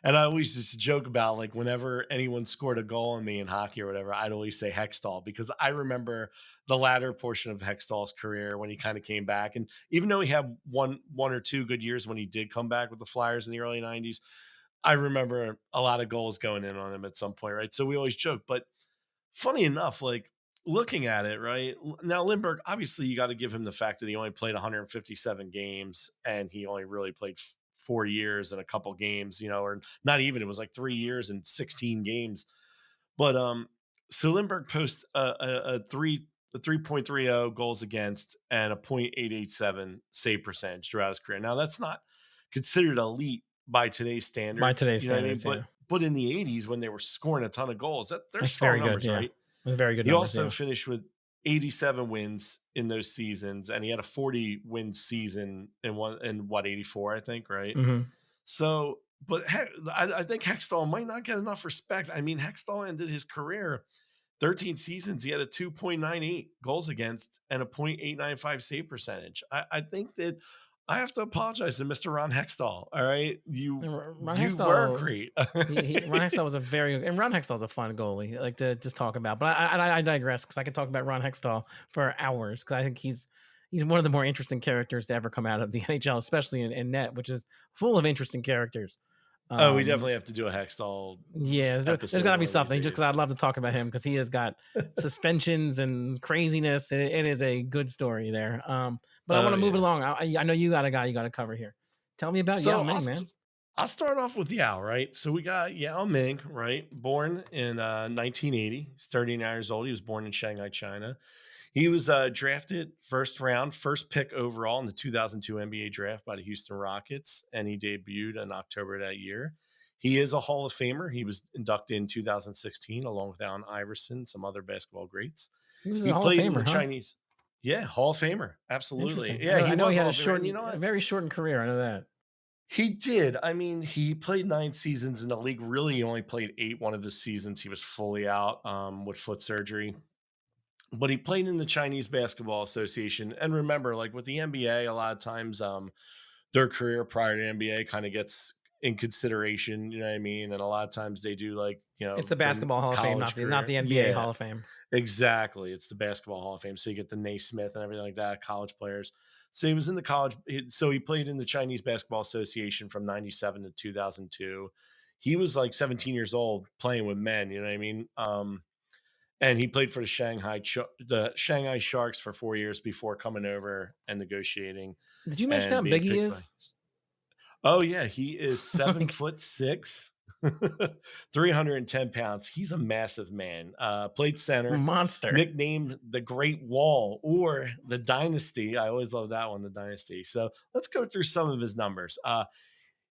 And I always used to joke about like whenever anyone scored a goal on me in hockey or whatever, I'd always say Hextall because I remember the latter portion of Hextall's career when he kind of came back, and even though he had one or two good years when he did come back with the Flyers in the early '90s, I remember a lot of goals going in on him at some point, right? So we always joke, but funny enough, like looking at it, right now, Lindbergh, obviously, you got to give him the fact that he only played 157 games and he only really played 4 years and a couple games, or not even. It was like 3 years and 16 games. But so Lindbergh posts a 3.30 goals against and a .887 save percentage throughout his career. Now that's not considered elite by today's By standards, today's you know what I mean? standards, yeah, But in the '80s when they were scoring a ton of goals, they're that's strong very good. numbers, Yeah, right? that's very good He numbers. also Yeah, finished with 87 wins in those seasons, and he had a 40 win season in what 84, I think, right? hmm So, but I think Hextall might not get enough respect. I mean, Hextall ended his career 13 seasons. He had a 2.98 goals against and a .895 save percentage. I think that I have to apologize to Mr. Ron Hextall. All right, Ron you were Hextall. great. Ron Hextall was a very and Ron Hextall is a fun goalie. I like to just talk about, but I digress because I could talk about Ron Hextall for hours because I think he's one of the more interesting characters to ever come out of the NHL, especially in net, which is full of interesting characters. Oh, we Um, definitely have to do a Hextall yeah, there's episode got to one be of these something just because days. I'd love to talk about him because he has got suspensions and craziness. It is a good story there. But I want Oh to move it yeah. along. I know you got a guy you got to cover here. Tell me about Yao So Ming, man. I'll start off with Yao, right? So we got Yao Ming, right? Born in 1980. He's 39 years old. He was born in Shanghai, China. He was drafted first round, first pick overall in the 2002 NBA draft by the Houston Rockets, and he debuted in October that year. He is a Hall of Famer. He was inducted in 2016 along with Allen Iverson, some other basketball greats. He was a He Hall of played in the Famer, huh? Chinese. Yeah, Hall of Famer. Absolutely. Interesting. Yeah, he I know he was had Hall of Famer. And you know a what? very shortened career. I know that. He did. I mean, he played 9 seasons in the league. Really, he only played eight. One of his seasons, he was fully out with foot surgery. But he played in the Chinese Basketball Association. And remember, like with the NBA, a lot of times their career prior to NBA kind of gets in consideration. You know what I mean? And a lot of times they do like It's the their Basketball Hall of Fame, college not career. the NBA Yeah, Hall of Fame. exactly. It's the Basketball Hall of Fame. So you get the Naismith and everything like that, college players. So he was in the college. So he played in the Chinese Basketball Association from '97 to 2002. He was like 17 years old playing with men. You know what I mean? And he played for the Shanghai Sharks for 4 years before coming over and negotiating Did you mention and how being big he picked is? by. Oh yeah, he is seven Like foot six, 310 pounds. He's a massive man. Played center, monster. nicknamed the Great Wall or the Dynasty. I always love that one, the Dynasty. So let's go through some of his numbers.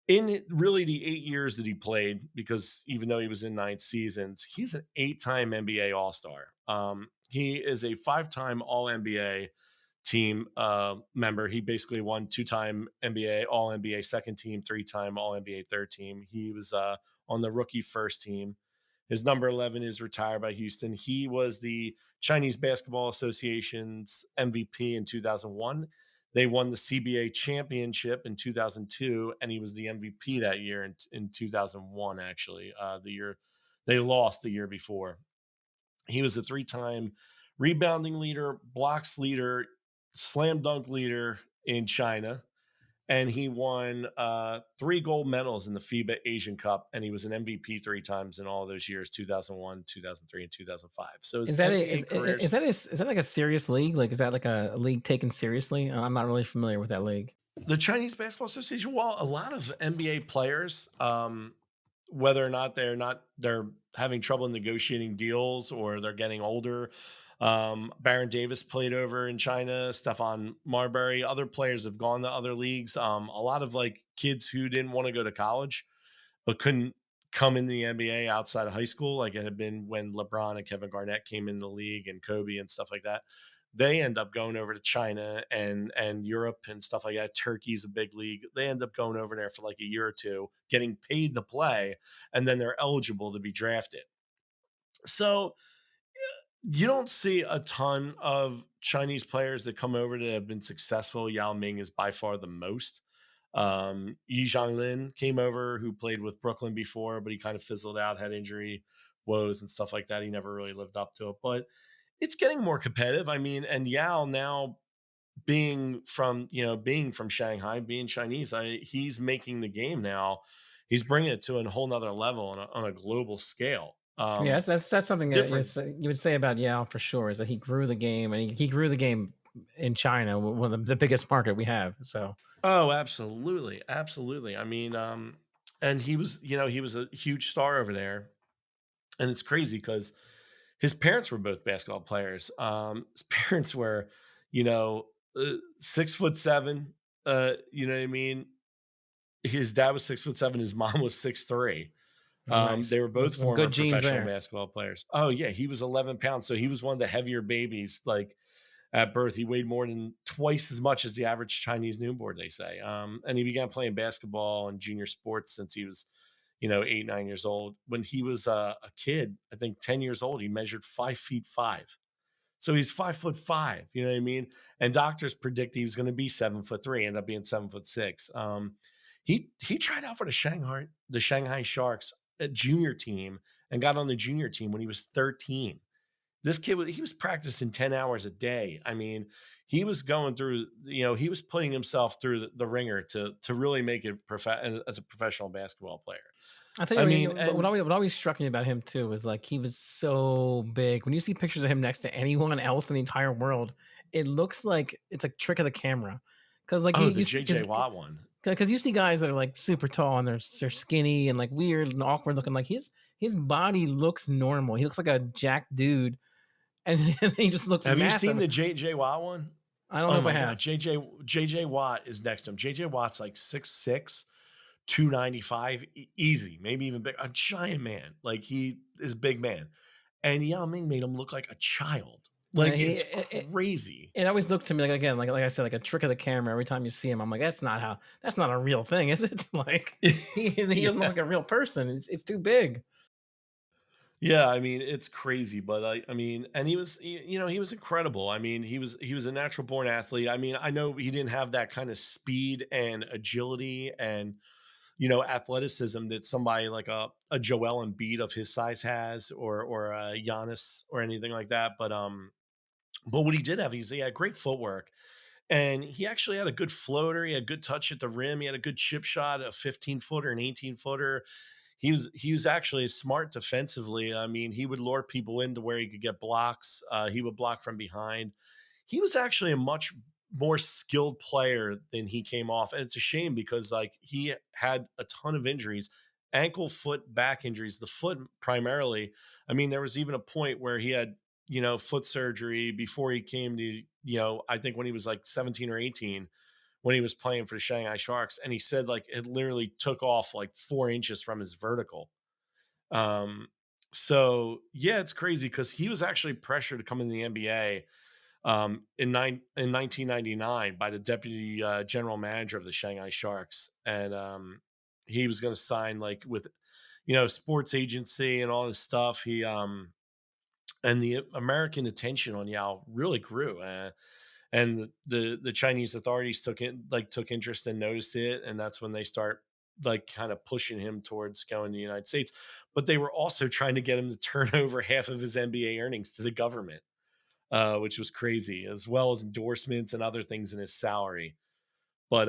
In really the 8 years that he played, because even though he was in 9 seasons, he's an 8-time NBA All Star. He is a 5-time All NBA team member. He basically won 2-time NBA All NBA second team, 3-time All NBA third team. He was on the rookie first team. His number 11 is retired by Houston. He was the Chinese Basketball Association's MVP in 2001. They won the CBA championship in 2002, and he was the MVP that year in 2001, actually, the year they lost the year before. He was a 3-time rebounding leader, blocks leader, slam dunk leader in China. and he won 3 gold medals in the FIBA Asian Cup, and he was an MVP 3 times in all those years: 2001, 2003, and 2005. So his Is that a NBA careers. is that like a serious league? Like, is that like a league taken seriously? I'm not really familiar with that league. The Chinese Basketball Association. Well, a lot of NBA players, whether or not they're having trouble negotiating deals or they're getting older. Baron Davis played over in China. Stephon Marbury. Other players have gone to other leagues. A lot of like kids who didn't want to go to college but couldn't come in the NBA outside of high school, like it had been when LeBron and Kevin Garnett came in the league and Kobe and stuff like that. They end up going over to China and Europe and stuff like that. Turkey's a big league. They end up going over there for like a year or two, getting paid to play, and then they're eligible to be drafted. So you don't see a ton of Chinese players that come over that have been successful. Yao Ming is by far the most. Yi Zhanglin came over, who played with Brooklyn before, but he kind of fizzled out, had injury woes and stuff like that. He never really lived up to it, but it's getting more competitive. I mean, and Yao now being from Shanghai, being Chinese, he's making the game now. He's bringing it to a whole nother level on a global scale. Yeah, that's something that Different. you would say about Yao for sure, is that he grew the game, and he grew the game in China, one of the biggest market we have. So Oh, absolutely, absolutely. I mean, and he was a huge star over there, and it's crazy because his parents were both basketball players. His parents were, 6'7". You know what I mean? His dad was 6'7". His mom was 6'3". nice, They were both some former good genes professional there. basketball players. Oh yeah, he was 11 pounds, so he was one of the heavier babies. Like at birth, he weighed more than twice as much as the average Chinese newborn, they say. And he began playing basketball and junior sports since he was, 8, 9 years old. When he was a kid, I think 10 years old, he measured 5'5". So he's 5'5". You know what I mean? And doctors predict he was going to be 7'3", ended up being 7'6". He tried out for the Shanghai Sharks a junior team and got on the junior team when he was 13. This kid he was practicing 10 hours a day. I mean, he was going through, he was putting himself through the ringer to really make it as a professional basketball player. I tell I you mean, what, and what always struck me about him too is like he was so big. When you see pictures of him next to anyone else in the entire world, it looks like it's a trick of the camera. Because like oh, the you see, JJ Watt one. because you see guys that are like super tall and they're skinny and like weird and awkward looking. Like his body looks normal. He looks like a jacked dude, and he just looks Have you seen massive. the JJ Watt one? I don't know Oh if I my God. have. JJ Watt is next to him. JJ Watt's like 6'6", 295, easy, maybe even big, a giant man. Like he is big man. And Yao Ming made him look like a child. Yeah, Like it's crazy. it always looked to me like, again, like I said, like a trick of the camera. Every time you see him, I'm like, that's not a real thing, is it? Like he doesn't look Yeah. like a real person. It's too big. Yeah, I mean, it's crazy, but I mean, and he was incredible. I mean, he was a natural born athlete. I mean, I know he didn't have that kind of speed and agility and athleticism that somebody like a Joel Embiid of his size has, or a Giannis or anything like that. But what he did have, he had great footwork, and he actually had a good floater. He had good touch at the rim. He had a good chip shot, a 15-footer, an 18-footer. He was actually smart defensively. I mean, he would lure people into where he could get blocks. He would block from behind. He was actually a much more skilled player than he came off, and it's a shame because like he had a ton of injuries, ankle, foot, back injuries. The foot primarily. I mean, there was even a point where he had foot surgery before he came to I think when he was like 17 or 18 when he was playing for the Shanghai Sharks, and he said like it literally took off like 4 inches from his vertical. Um, so yeah, it's crazy because he was actually pressured to come in the NBA in 1999 by the deputy general manager of the Shanghai Sharks, and he was going to sign like with sports agency and all this stuff. He and the American attention on Yao really grew. And the Chinese authorities took interest and noticed it, and that's when they start like kind of pushing him towards going to the United States. But they were also trying to get him to turn over half of his NBA earnings to the government, which was crazy, as well as endorsements and other things in his salary. But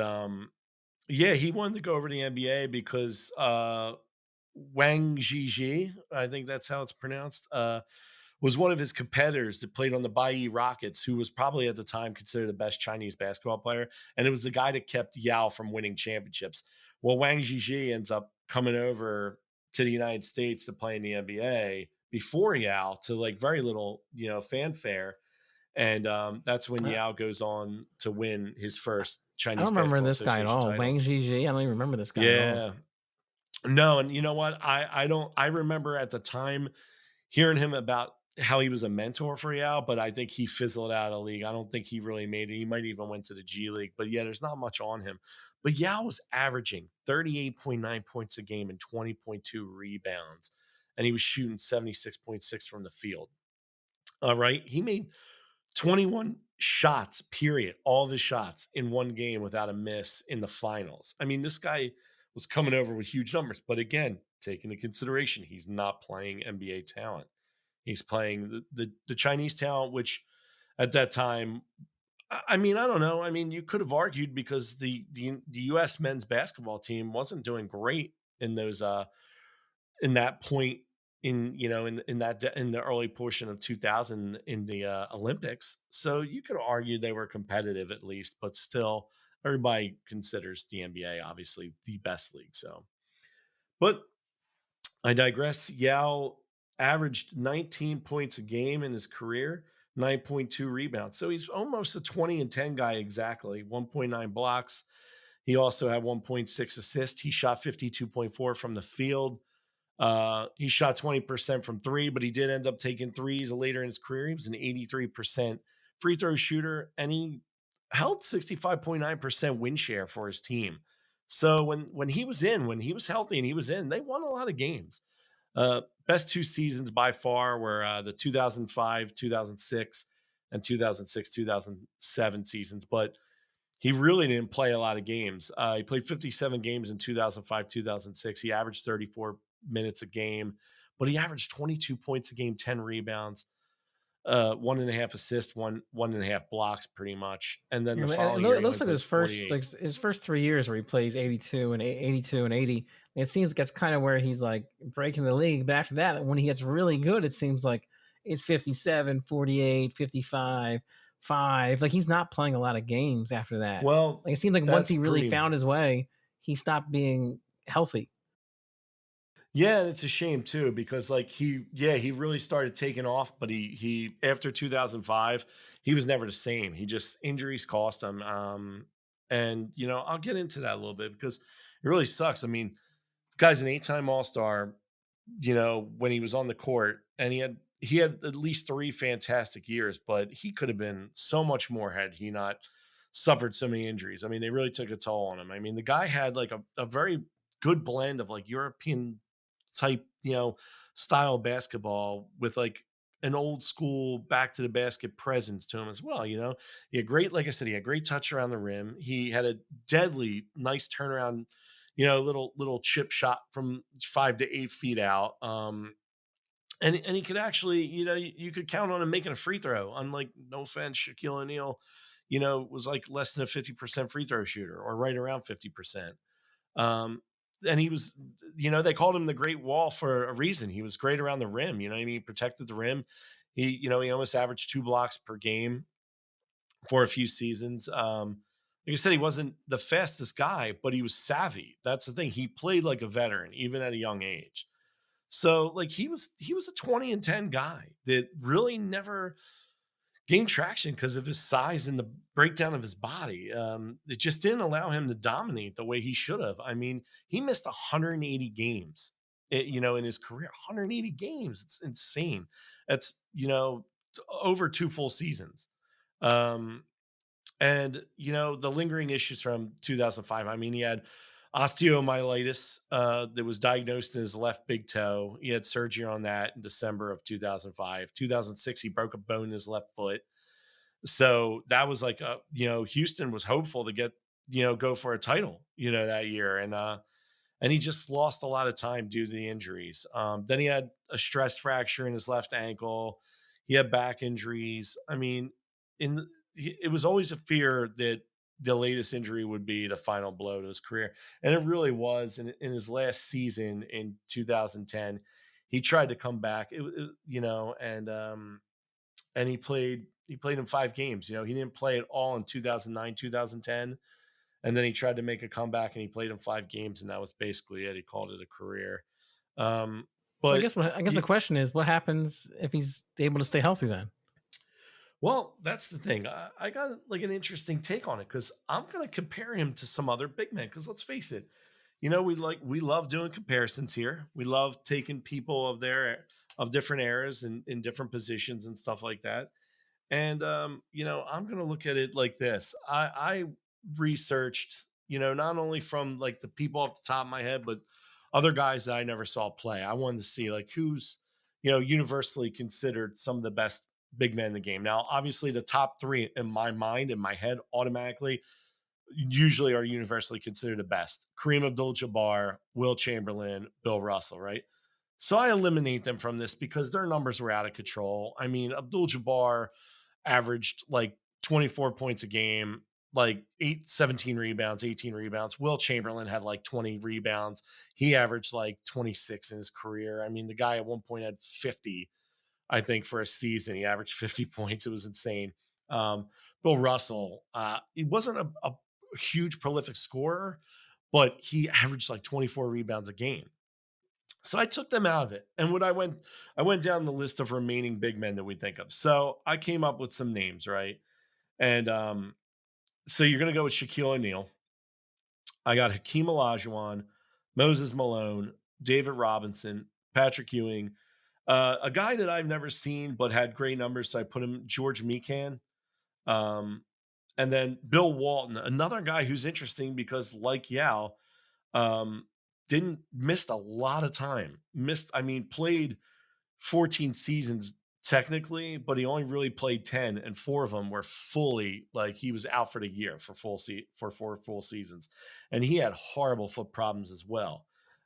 Yeah, he wanted to go over to the NBA because Wang Zhizhi, I think that's how it's pronounced, was one of his competitors that played on the Bai Rockets, who was probably at the time considered the best Chinese basketball player. And it was the guy that kept Yao from winning championships. Well, Wang Zhizhi ends up coming over to the United States to play in the NBA before Yao to like very little, fanfare. And that's when Uh, Yao goes on to win his first I Chinese don't remember Basketball this guy at Association all. title. Wang Zhizhi. I don't even remember this guy at all. Yeah. No, and you know what? I don't I remember at the time hearing him about how he was a mentor for Yao, but I think he fizzled out of the league. I don't think he really made it. He might even went to the G League, but yeah, there's not much on him. But Yao was averaging 38.9 points a game and 20.2 rebounds, and he was shooting 76.6 from the field. All right. He made 21 shots, period, all of his shots in one game without a miss in the finals. I mean, this guy was coming over with huge numbers, but again, take into consideration, he's not playing NBA talent. He's playing the Chinese talent, which at that time, I mean, I don't know. I mean, you could have argued because the U.S. men's basketball team wasn't doing great in those in that point in in the early portion of 2000 in the Olympics. So you could argue they were competitive at least, but still, everybody considers the NBA obviously the best league. So, but I digress. Yao averaged 19 points a game in his career, 9.2 rebounds. So he's almost a 20 and 10 guy exactly, 1.9 blocks. He also had 1.6 assists. He shot 52.4 from the field. He shot 20% from three, but he did end up taking threes later in his career. He was an 83% free throw shooter, and he held 65.9% win share for his team. So when he was healthy and he was in, they won a lot of games. Best two seasons by far were the 2005, 2006, and 2006, 2007 seasons. But he really didn't play a lot of games. He played 57 games in 2005, 2006. He averaged 34 minutes a game, but he averaged 22 points a game, 10 rebounds, one and a half assists, one and a half blocks, pretty much. And then Yeah, the man, following year, it he only looks like played his first 48. like his first 3 years where he plays 82 and 82 and 80. It seems that's kind of where he's like breaking the league. But after that, when he gets really good, it seems like it's 57, 48, 55, 5. Like he's not playing a lot of games after that. Well, Like it seems like once that's he really pretty. found his way, he stopped being healthy. Yeah, and it's a shame too because like he really started taking off, but he after 2005 he was never the same. He just injuries cost him. And I'll get into that a little bit because it really sucks. I mean, the guy's an eight-time All-Star. When he was on the court, and he had at least three fantastic years, but he could have been so much more had he not suffered so many injuries. I mean, they really took a toll on him. I mean, the guy had like a very good blend of like European type, style basketball with like an old school back to the basket presence to him as well. He had great, like I said, he had great touch around the rim. He had a deadly nice turnaround, little chip shot from 5 to 8 feet out. And he could actually, you could count on him making a free throw. Unlike, no offense, Shaquille O'Neal, was like less than a 50% free throw shooter or right around 50%. Um, and he was, they called him the Great Wall for a reason. He was great around the rim. You know what I mean? He protected the rim. He almost averaged 2 blocks per game for a few seasons. Like I said, he wasn't the fastest guy, but he was savvy. That's the thing. He played like a veteran, even at a young age. So like he was a 20 and 10 guy that really never gained traction because of his size and the breakdown of his body. It just didn't allow him to dominate the way he should have. I mean, he missed 180 games, in his career. 180 games. It's insane. That's over 2 full seasons. Um, and the lingering issues from 2005. I mean, he had osteomyelitis that was diagnosed in his left big toe. He had surgery on that in December of 2005. 2006, he broke a bone in his left foot. So that was like Houston was hopeful to get, go for a title, that year. And he just lost a lot of time due to the injuries. Then he had a stress fracture in his left ankle. He had back injuries. I mean, it was always a fear that the latest injury would be the final blow to his career. And it really was. In his last season in 2010, he tried to come back, and he played in 5 games. He didn't play at all in 2009, 2010. And then he tried to make a comeback and he played in 5 games, and that was basically it. He called it a career. Um, So but I guess the question is, what happens if he's able to stay healthy then? Well, that's the thing. I got like an interesting take on it because I'm going to compare him to some other big men. Because let's face it, we love doing comparisons here. We love taking people of different eras and in different positions and stuff like that. And I'm going to look at it like this. I researched, not only from like the people off the top of my head, but other guys that I never saw play. I wanted to see like who's, universally considered some of the best big men in the game. Now, obviously, the top three in my mind, in my head, automatically usually are universally considered the best: Kareem Abdul-Jabbar, Will Chamberlain, Bill Russell, right? So I eliminate them from this because their numbers were out of control. I mean, Abdul-Jabbar averaged like 24 points a game, like 17 rebounds, 18 rebounds. Will Chamberlain had like 20 rebounds. He averaged like 26 in his career. I mean, the guy at one point had 50, I think, for a season. He averaged 50 points. It was insane. Bill Russell, he wasn't a huge prolific scorer, but he averaged like 24 rebounds a game. So I took them out of it. And I went down the list of remaining big men that we think of. So I came up with some names, right? And so you're gonna go with Shaquille O'Neal. I got Hakeem Olajuwon, Moses Malone, David Robinson, Patrick Ewing, a guy that I've never seen but had great numbers. So I put him George Mikan. Um, and then Bill Walton, another guy who's interesting because, like Yao, um, didn't missed a lot of time. Played 14 seasons technically, but he only really played 10, and 4 of them were fully, like, he was out for the year for 4 full seasons. And he had horrible foot problems as well.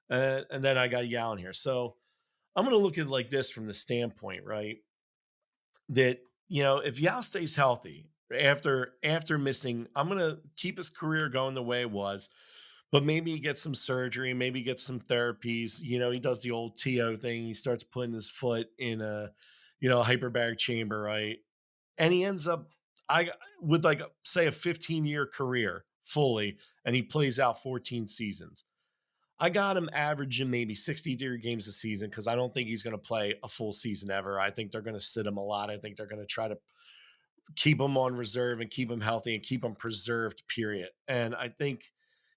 And then I got Yao in here. So I'm going to look at it like this from the standpoint, right? That, if Yao stays healthy after missing, I'm going to keep his career going the way it was, but maybe he gets some surgery, maybe he gets some therapies. He does the old TO thing. He starts putting his foot in a, hyperbaric chamber, right? And he ends up I with like say a 15-year career fully, and he plays out 14 seasons. I got him averaging maybe 63 games a season because I don't think he's going to play a full season ever. I think they're going to sit him a lot. I think they're going to try to keep him on reserve and keep him healthy and keep him preserved, period. And I think,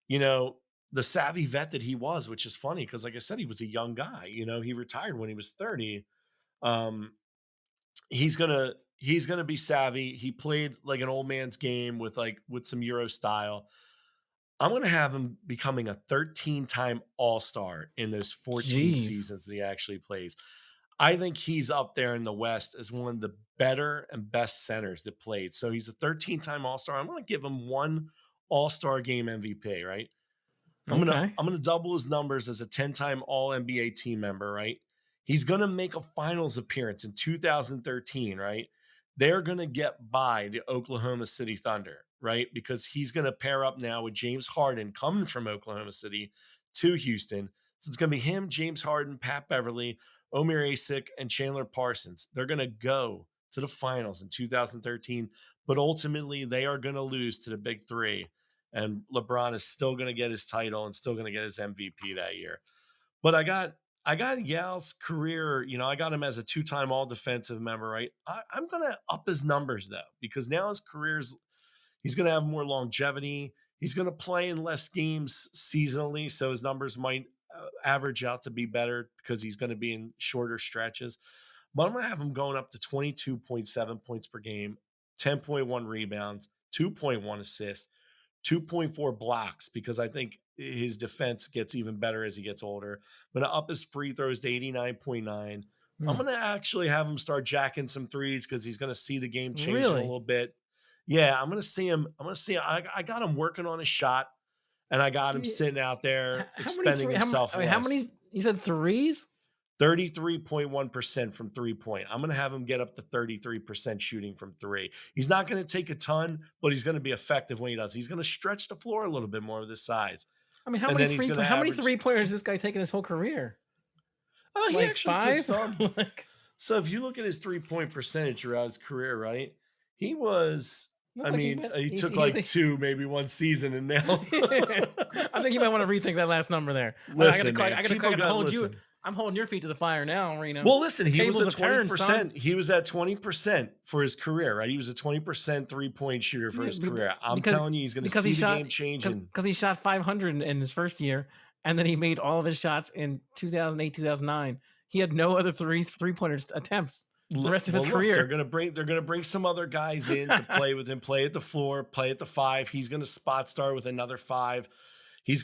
you know, the savvy vet that he was, which is funny because, like I said, he was a young guy. He retired when he was 30. Um, he's gonna be savvy. He played like an old man's game with some Euro style. I'm going to have him becoming a 13-time All-Star in those 14 Jeez. seasons that he actually plays. I think he's up there in the West as one of the better and best centers that played. So he's a 13-time All-Star. I'm going to give him one All-Star game MVP, right? I'm gonna Okay. I'm gonna double his numbers as a 10-time All NBA team member, right? He's gonna make a finals appearance in 2013, right? They're gonna get by the Oklahoma City Thunder, right? Because he's gonna pair up now with James Harden coming from Oklahoma City to Houston. So it's gonna be him, James Harden, Pat Beverly, Omer Asik, and Chandler Parsons. They're gonna go to the finals in 2013, but ultimately they are gonna lose to the big three, and LeBron is still going to get his title and still going to get his MVP that year. But I got Yao's career. I got him as a 2-time All Defensive member. Right, I'm going to up his numbers though because now his career's he's going to have more longevity. He's going to play in less games seasonally, so his numbers might average out to be better because he's going to be in shorter stretches. But I'm going to have him going up to 22.7 points per game, 10.1 rebounds, 2.1 assists, 2.4 blocks because I think his defense gets even better as he gets older. I'm going to up his free throws to 89.9. I'm Hmm. going to actually have him start jacking some threes because he's going to see the game changing a Really? little bit. Yeah, I'm going to see him. I'm going to see. I got him working on his shot, and I got him Y- sitting out there How many expending three? How, himself I mean, how less. many? You said threes? 33.1% from 3-point. I'm going to have him get up to 33% shooting from three. He's not going to take a ton, but he's going to be effective when he does. He's going to stretch the floor a little bit more with his size. I mean, And then he's going to how many average. 3-pointers has this guy taken his whole career? Oh, he Like actually took 5? some. Like, So if you look at his 3-point percentage throughout his career, right? He was, look I like mean, he he's- took like two, maybe one season, and now. I think you might want to rethink that last number there. Listen, man, I people gotta gotta hold you. listen. I'm holding your feet to the fire now, Reno. Well, listen, he was Tables at have turned, 20%. He was at 20% for his career, right? He was a 20% 3-point shooter for his career. I'm telling you, he's going to see the game changing. Because he shot 500 in his first year, and then he made all of his shots in 2008, 2009. He had no other three-pointer attempts the rest of his career. They're gonna bring some other guys in to play with him, play at the 4, play at the 5. He's gonna spot start with another 5.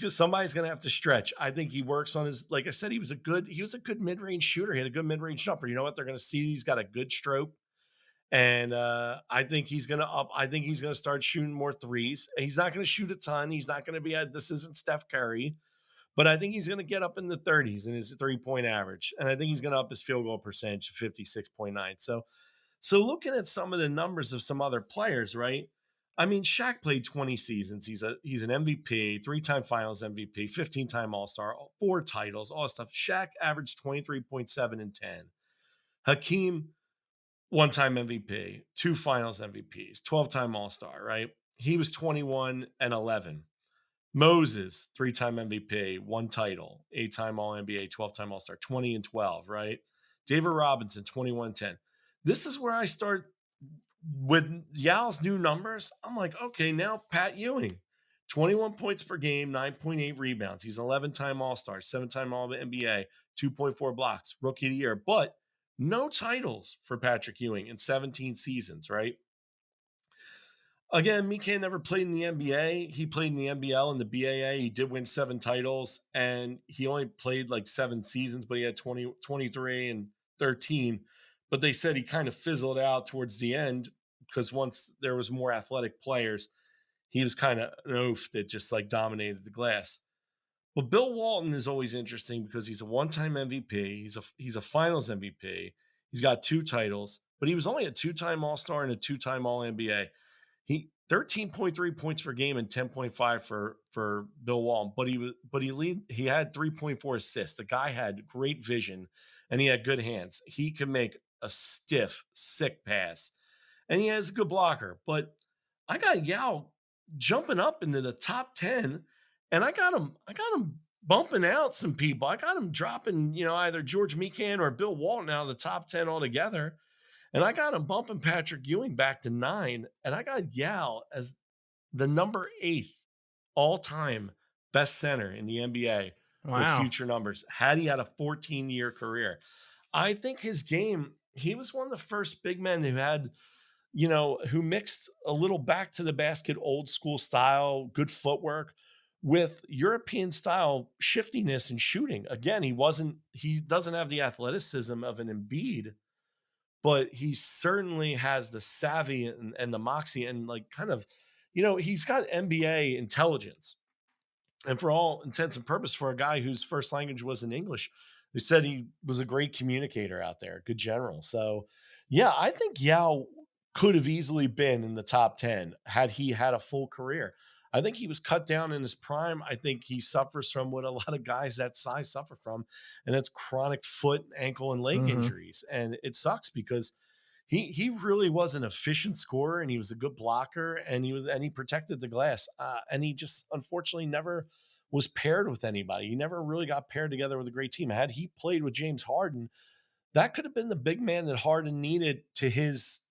Somebody's gonna have to stretch. I think he works on his, like I said, he was a good mid-range shooter. He had a good mid-range jumper. You know what? They're gonna see he's got a good stroke. And I think he's gonna start shooting more threes. He's not gonna shoot a ton. He's not gonna be this isn't Steph Curry. But I think he's going to get up in the 30s in his 3-point average. And I think he's going to up his field goal percentage to 56.9. So looking at some of the numbers of some other players, right? I mean, Shaq played 20 seasons. He's an MVP, 3-time finals MVP, 15-time All-Star, 4 titles, all that stuff. Shaq averaged 23.7 and 10. Hakeem, 1-time MVP, 2 finals MVPs, 12-time All-Star, right? He was 21 and 11. Moses, 3-time MVP, 1 title, 8-time All-NBA, 12-time All-Star, 20 and 12, right? David Robinson, 21-10. This is where I start with Yal's new numbers. I'm like, okay, now Pat Ewing, 21 points per game, 9.8 rebounds. He's an 11-time All-Star, 7-time All-NBA, 2.4 blocks, Rookie of the Year, but no titles for Patrick Ewing in 17 seasons, right? Again, Mike never played in the NBA. He played in the NBL and the BAA. He did win 7 titles, and he only played like 7 seasons, but he had 20, 23 and 13. But they said he kind of fizzled out towards the end because once there was more athletic players, he was kind of an oaf that just like dominated the glass. But Bill Walton is always interesting because he's a 1-time MVP. He's a finals MVP. He's got 2 titles, but he was only a 2-time All-Star and a 2-time All-NBA. He 13.3 points per game and 10.5 for Bill Walton, but he had 3.4 assists. The guy had great vision and he had good hands. He can make a stiff, sick pass, and he has a good blocker. But I got Yao jumping up into the top 10, and I got him bumping out some people. I got him dropping, either George Mikan or Bill Walton out of the top 10 altogether. And I got him bumping Patrick Ewing back to 9. And I got Yao as the number 8 all-time best center in the NBA with future numbers. Had he had a 14-year career. I think his game, he was one of the first big men who had, who mixed a little back to the basket, old school style, good footwork with European style shiftiness and shooting. Again, he doesn't have the athleticism of an Embiid, but he certainly has the savvy and the moxie and like kind of, he's got NBA intelligence. And for all intents and purposes, for a guy whose first language was in English, they said he was a great communicator out there, good general. So, yeah, I think Yao could have easily been in the top 10 had he had a full career. I think he was cut down in his prime. I think he suffers from what a lot of guys that size suffer from, and it's chronic foot, ankle, and leg injuries. And it sucks because he really was an efficient scorer, and he was a good blocker, and he protected the glass. And he just unfortunately never was paired with anybody. He never really got paired together with a great team. Had he played with James Harden, that could have been the big man that Harden needed to his,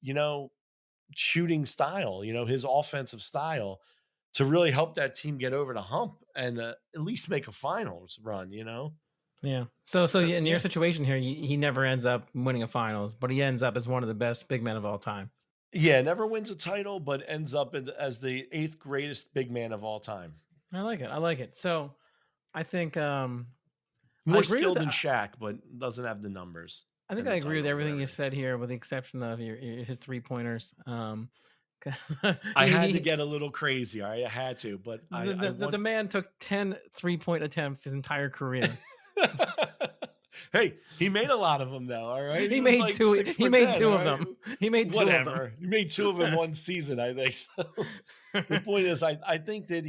shooting style, his offensive style, to really help that team get over the hump and at least make a finals run, Yeah. So in your situation here, he never ends up winning a finals, but he ends up as one of the best big men of all time. Yeah, never wins a title, but ends up as the 8th greatest big man of all time. I like it. So I think more skilled than Shaq, but doesn't have the numbers. I think I agree with everything you said here, with the exception of his 3-pointers. I had to get a little crazy. All right, I had to, but the man took 10 3-point attempts his entire career. Hey, Hey, he made a lot of them though. All right, He he was made like two. six He for made 10. two All of right, them. He made two of them. whatever. He made two of them one season, I think. So the point is, I think that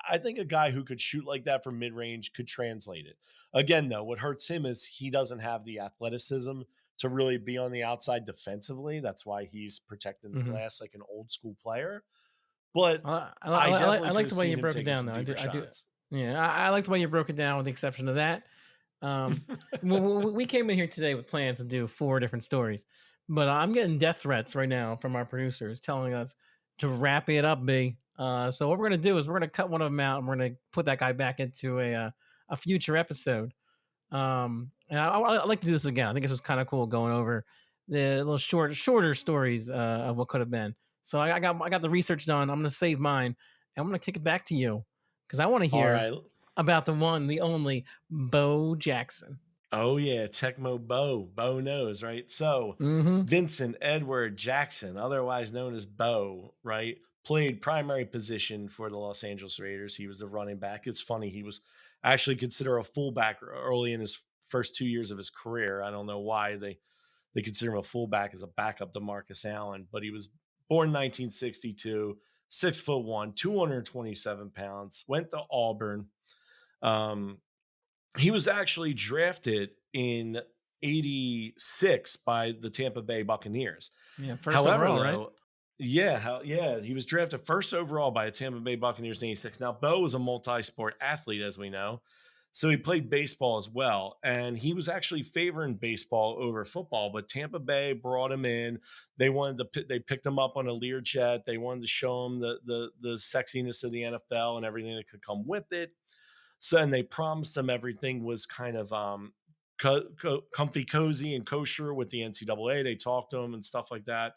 I think a guy who could shoot like that from mid range could translate it. Again, though, what hurts him is he doesn't have the athleticism to really be on the outside defensively. That's why he's protecting the Mhm. glass like an old school player. But I I definitely could like have the way you seen him broke it taking down, some though. deeper I do. shots. Yeah, I like the way you broke it down, with the exception of that. We came in here today with plans to do 4 different stories, but I'm getting death threats right now from our producers telling us to wrap it up, B. So what we're gonna do is we're gonna cut one of them out and we're gonna put that guy back into a future episode. And I like to do this again. I think this was kind of cool going over the little shorter stories of what could have been. So I got the research done. I'm gonna save mine, and I'm gonna kick it back to you because I want to All hear right. about the one, the only Bo Jackson. Oh yeah, Tecmo Bo. Bo knows, right? So Mm-hmm. Vincent Edward Jackson, otherwise known as Bo, right? Played primary position for the Los Angeles Raiders. He was the running back. It's funny, he was actually considered a fullback early in his first 2 years of his career. I don't know why they consider him a fullback as a backup to Marcus Allen, but he was born 1962, 6'1", 227 pounds, went to Auburn. Um, he was actually drafted in 86 by the Tampa Bay Buccaneers. Yeah, first However, overall, right? though, yeah, he was drafted first overall by the Tampa Bay Buccaneers in 86. Now, Bo was a multi-sport athlete, as we know. So he played baseball as well. And he was actually favoring baseball over football, but Tampa Bay brought him in. They picked him up on a Learjet. They wanted to show him the sexiness of the NFL and everything that could come with it. So, and they promised him everything was kind of comfy, cozy, and kosher with the NCAA. They talked to him and stuff like that.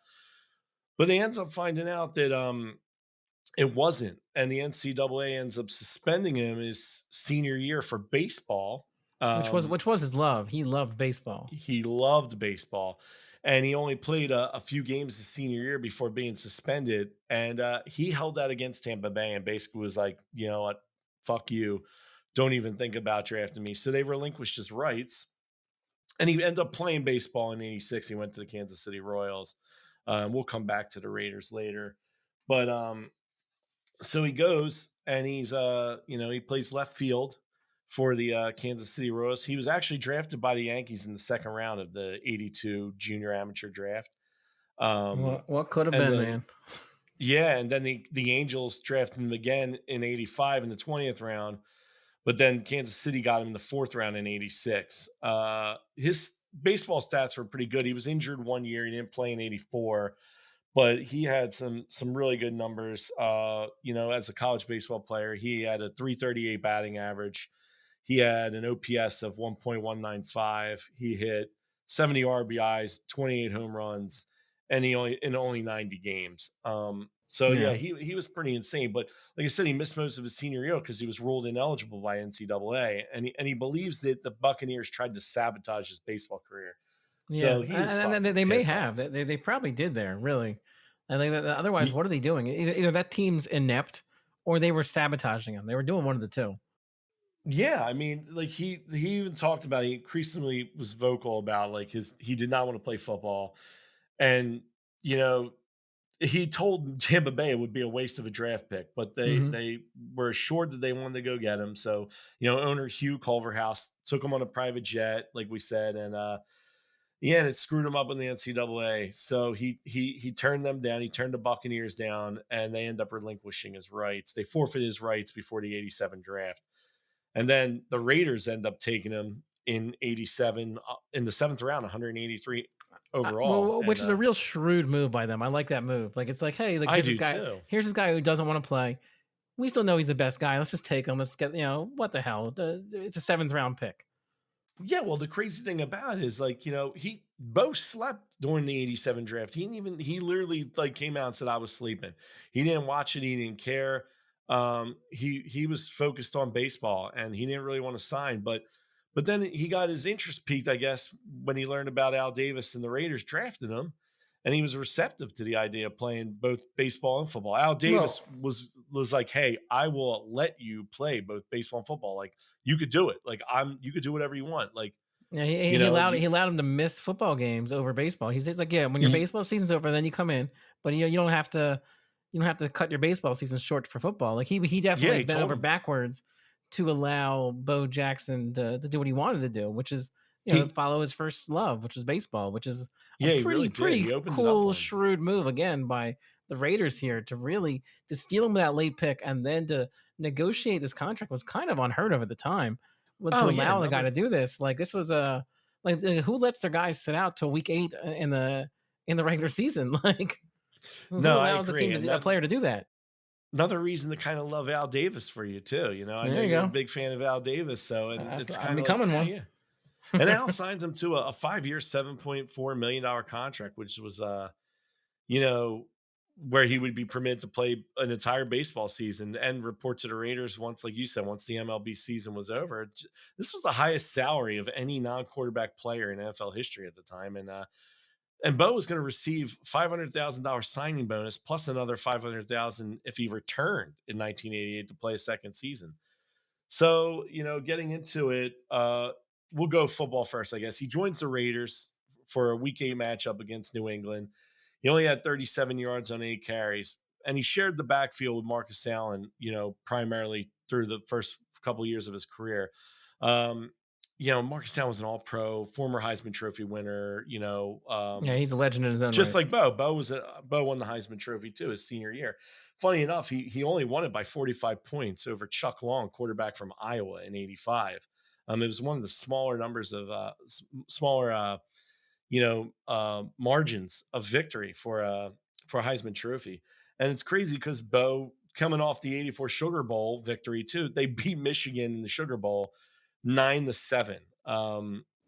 But they ends up finding out that it wasn't, and the NCAA ends up suspending him his senior year for baseball. Um, Which was his love. He loved baseball. he loved baseball, and he only played a few games his senior year before being suspended. And he held that against Tampa Bay and basically was like, you know what, fuck you, don't even think about drafting me. So they relinquished his rights, and he ended up playing baseball in '86. He went to the Kansas City Royals. We'll come back to the Raiders later, but so he goes and he plays left field for the Kansas City Royals. He was actually drafted by the Yankees in the second round of the '82 junior amateur draft. What could have And been, then man? yeah, and then the Angels drafted him again in '85 in the 20th round. But then Kansas City got him in the fourth round in '86. His baseball stats were pretty good. He was injured one year. He didn't play in '84, but he had some really good numbers. As a college baseball player, he had a 338 batting average. He had an OPS of 1.195. He hit 70 RBIs, 28 home runs, and he only 90 games. So yeah, Yeah. he was pretty insane. But like I said, he missed most of his senior year because he was ruled ineligible by NCAA, and he believes that the Buccaneers tried to sabotage his baseball career. So Yeah, he is and fucking they may pissed have. off. They probably did there, really. I think that otherwise, what are they doing? Either that team's inept or they were sabotaging him. They were doing one of the two. Yeah, I mean, like he even talked about he increasingly was vocal about like he did not want to play football. And you know, he told Tampa Bay it would be a waste of a draft pick, but Hmm. they were assured that they wanted to go get him. So, owner Hugh Culverhouse took him on a private jet, like we said, and yeah, and it screwed him up in the NCAA. So he turned them down. He turned the Buccaneers down, and they end up relinquishing his rights. They forfeit his rights before the '87 draft. And then the Raiders end up taking him in '87 in the seventh round, 183 overall. Which And is a real shrewd move by them. I like that move. Like it's like, hey, like I do too. here's this guy who doesn't want to play. We still know he's the best guy. Let's just take him. Let's get what the hell? It's a seventh round pick. Yeah, well, the crazy thing about it is like, he both slept during the '87 draft. He literally like came out and said I was sleeping. He didn't watch it, he didn't care. He was focused on baseball and he didn't really want to sign, but then he got his interest peaked, I guess, when he learned about Al Davis and the Raiders drafted him. And he was receptive to the idea of playing both baseball and football. Al Davis Well, was like, "Hey, I will let you play both baseball and football. Like you could do it. Like you could do whatever you want. Like Yeah, You he know, allowed you, he allowed him to miss football games over baseball. He's like, yeah, when your you baseball season's over, then you come in, but you don't have to cut your baseball season short for football. Like he yeah, definitely he bent told over him. backwards to allow Bo Jackson to do what he wanted to do, which is He follow his first love, which was baseball, which is a Yeah, he really did. pretty He opened it up cool, for him. shrewd move again by the Raiders here to really to steal him that late pick and then to negotiate this contract was kind of unheard of at the time. Well, to Oh yeah, allow the guy another to do this, like this was a who lets their guys sit out till week 8 in the regular season? Like who No, I allows agree. And a that player to do that? another reason to kind of love Al Davis for you too. I know There you you're a go. big fan of Al Davis, so and it's I'm kind of like, becoming yeah, one. yeah. And Al signs him to a 5-year, $7.4 million contract, which was you know, where he would be permitted to play an entire baseball season and report to the Raiders once, like you said, once the MLB season was over. This was the highest salary of any non-quarterback player in NFL history at the time. And Bo was going to receive $500,000 signing bonus plus another 500,000 if he returned in 1988 to play a second season. So, getting into it, we'll go football first, I guess. He joins the Raiders for a week 8 matchup against New England. He only had 37 yards on 8 carries, and he shared the backfield with Marcus Allen, primarily through the first couple years of his career. Um, Marcus Allen was an all pro, former Heisman Trophy winner, Yeah, he's a legend in his own just right. like Bo. Bo won the Heisman Trophy too his senior year. Funny enough, he only won it by 45 points over Chuck Long, quarterback from Iowa in '85. It was one of the smaller numbers of smaller margins of victory for a Heisman Trophy. And it's crazy because Bo, coming off the '84 Sugar Bowl victory too, they beat Michigan in the Sugar Bowl 9-7.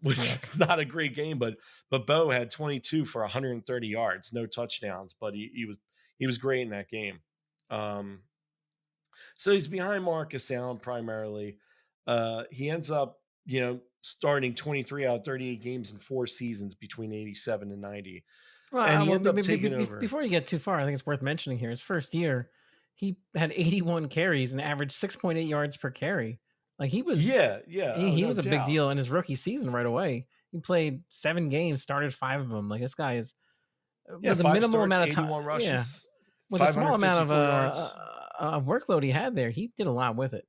Which Yuck. is not a great game, but Bo had 22 for 130 yards, no touchdowns, but he was great in that game. Um, so he's behind Marcus Allen primarily. He ends up, starting 23 out of 38 games in 4 seasons between 87 and 90. Well, And he well, ended up taking over. before you get too far, I think it's worth mentioning here. His first year, he had 81 carries and averaged 6.8 yards per carry. Like Yeah, yeah. Oh, he no was a big doubt. deal in his rookie season right away. He played 7 games, started 5 of them. Like this guy is Yeah, with a 5 minimal starts, amount of time. 81 Yeah, rushes, with a small amount 554 yards. of workload he had there, he did a lot with it.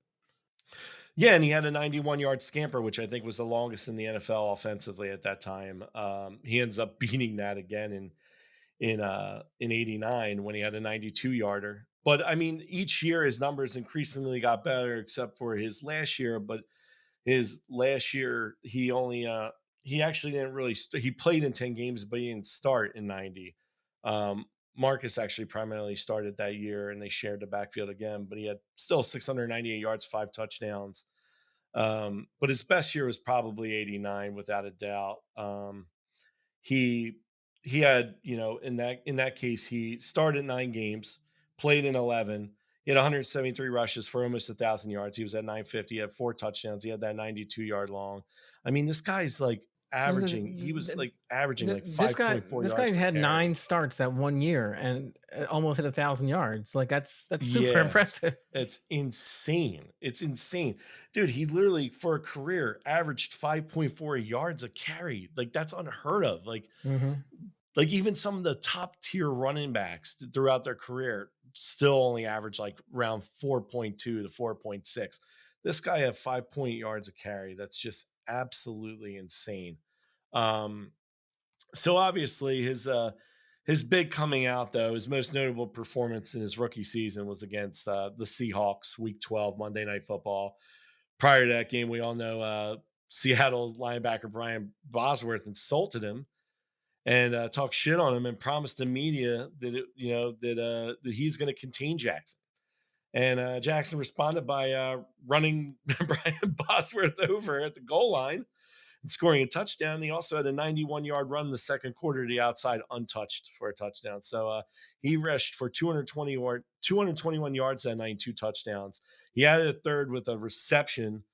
Yeah, and he had a 91-yard scamper, which I think was the longest in the NFL offensively at that time. He ends up beating that again in '89 when he had a 92-yarder. But I mean, each year his numbers increasingly got better, except for his last year. But his last year, he actually didn't really. He played in 10 games, but he didn't start in '90. Um, Marcus actually primarily started that year, and they shared the backfield again. But he had still 698 yards, 5 touchdowns. But his best year was probably '89, without a doubt. He he had, in that case, he started 9 games, played in 11. He had 173 rushes for almost 1,000 yards. He was at 950. He had 4 touchdowns. He had that 92-yard long. I mean, this guy's like averaging. He was like averaging like This 5.4 yards guy per had 9 carry. starts that 1 year and almost hit 1,000 yards. Like that's super Yeah, impressive. it's insane. It's insane. Dude, he literally for a career averaged 5.4 yards a carry. Like that's unheard of. Hmm. Like even some of the top tier running backs throughout their career still only average like around 4.2 to 4.6. This guy had 5 yards a carry. That's just absolutely insane. Um, so obviously his big coming out though, his most notable performance in his rookie season was against the Seahawks, Week 12, Monday Night Football. Prior to that game, we all know Seattle linebacker Brian Bosworth insulted him and talked shit on him and promised the media that that he's going to contain Jackson. And Jackson responded by running Brian Bosworth over at the goal line and scoring a touchdown. He also had a 91-yard run in the second quarter to the outside, untouched for a touchdown. So he rushed for 221 yards that night, and 2 touchdowns. He added a third with a reception,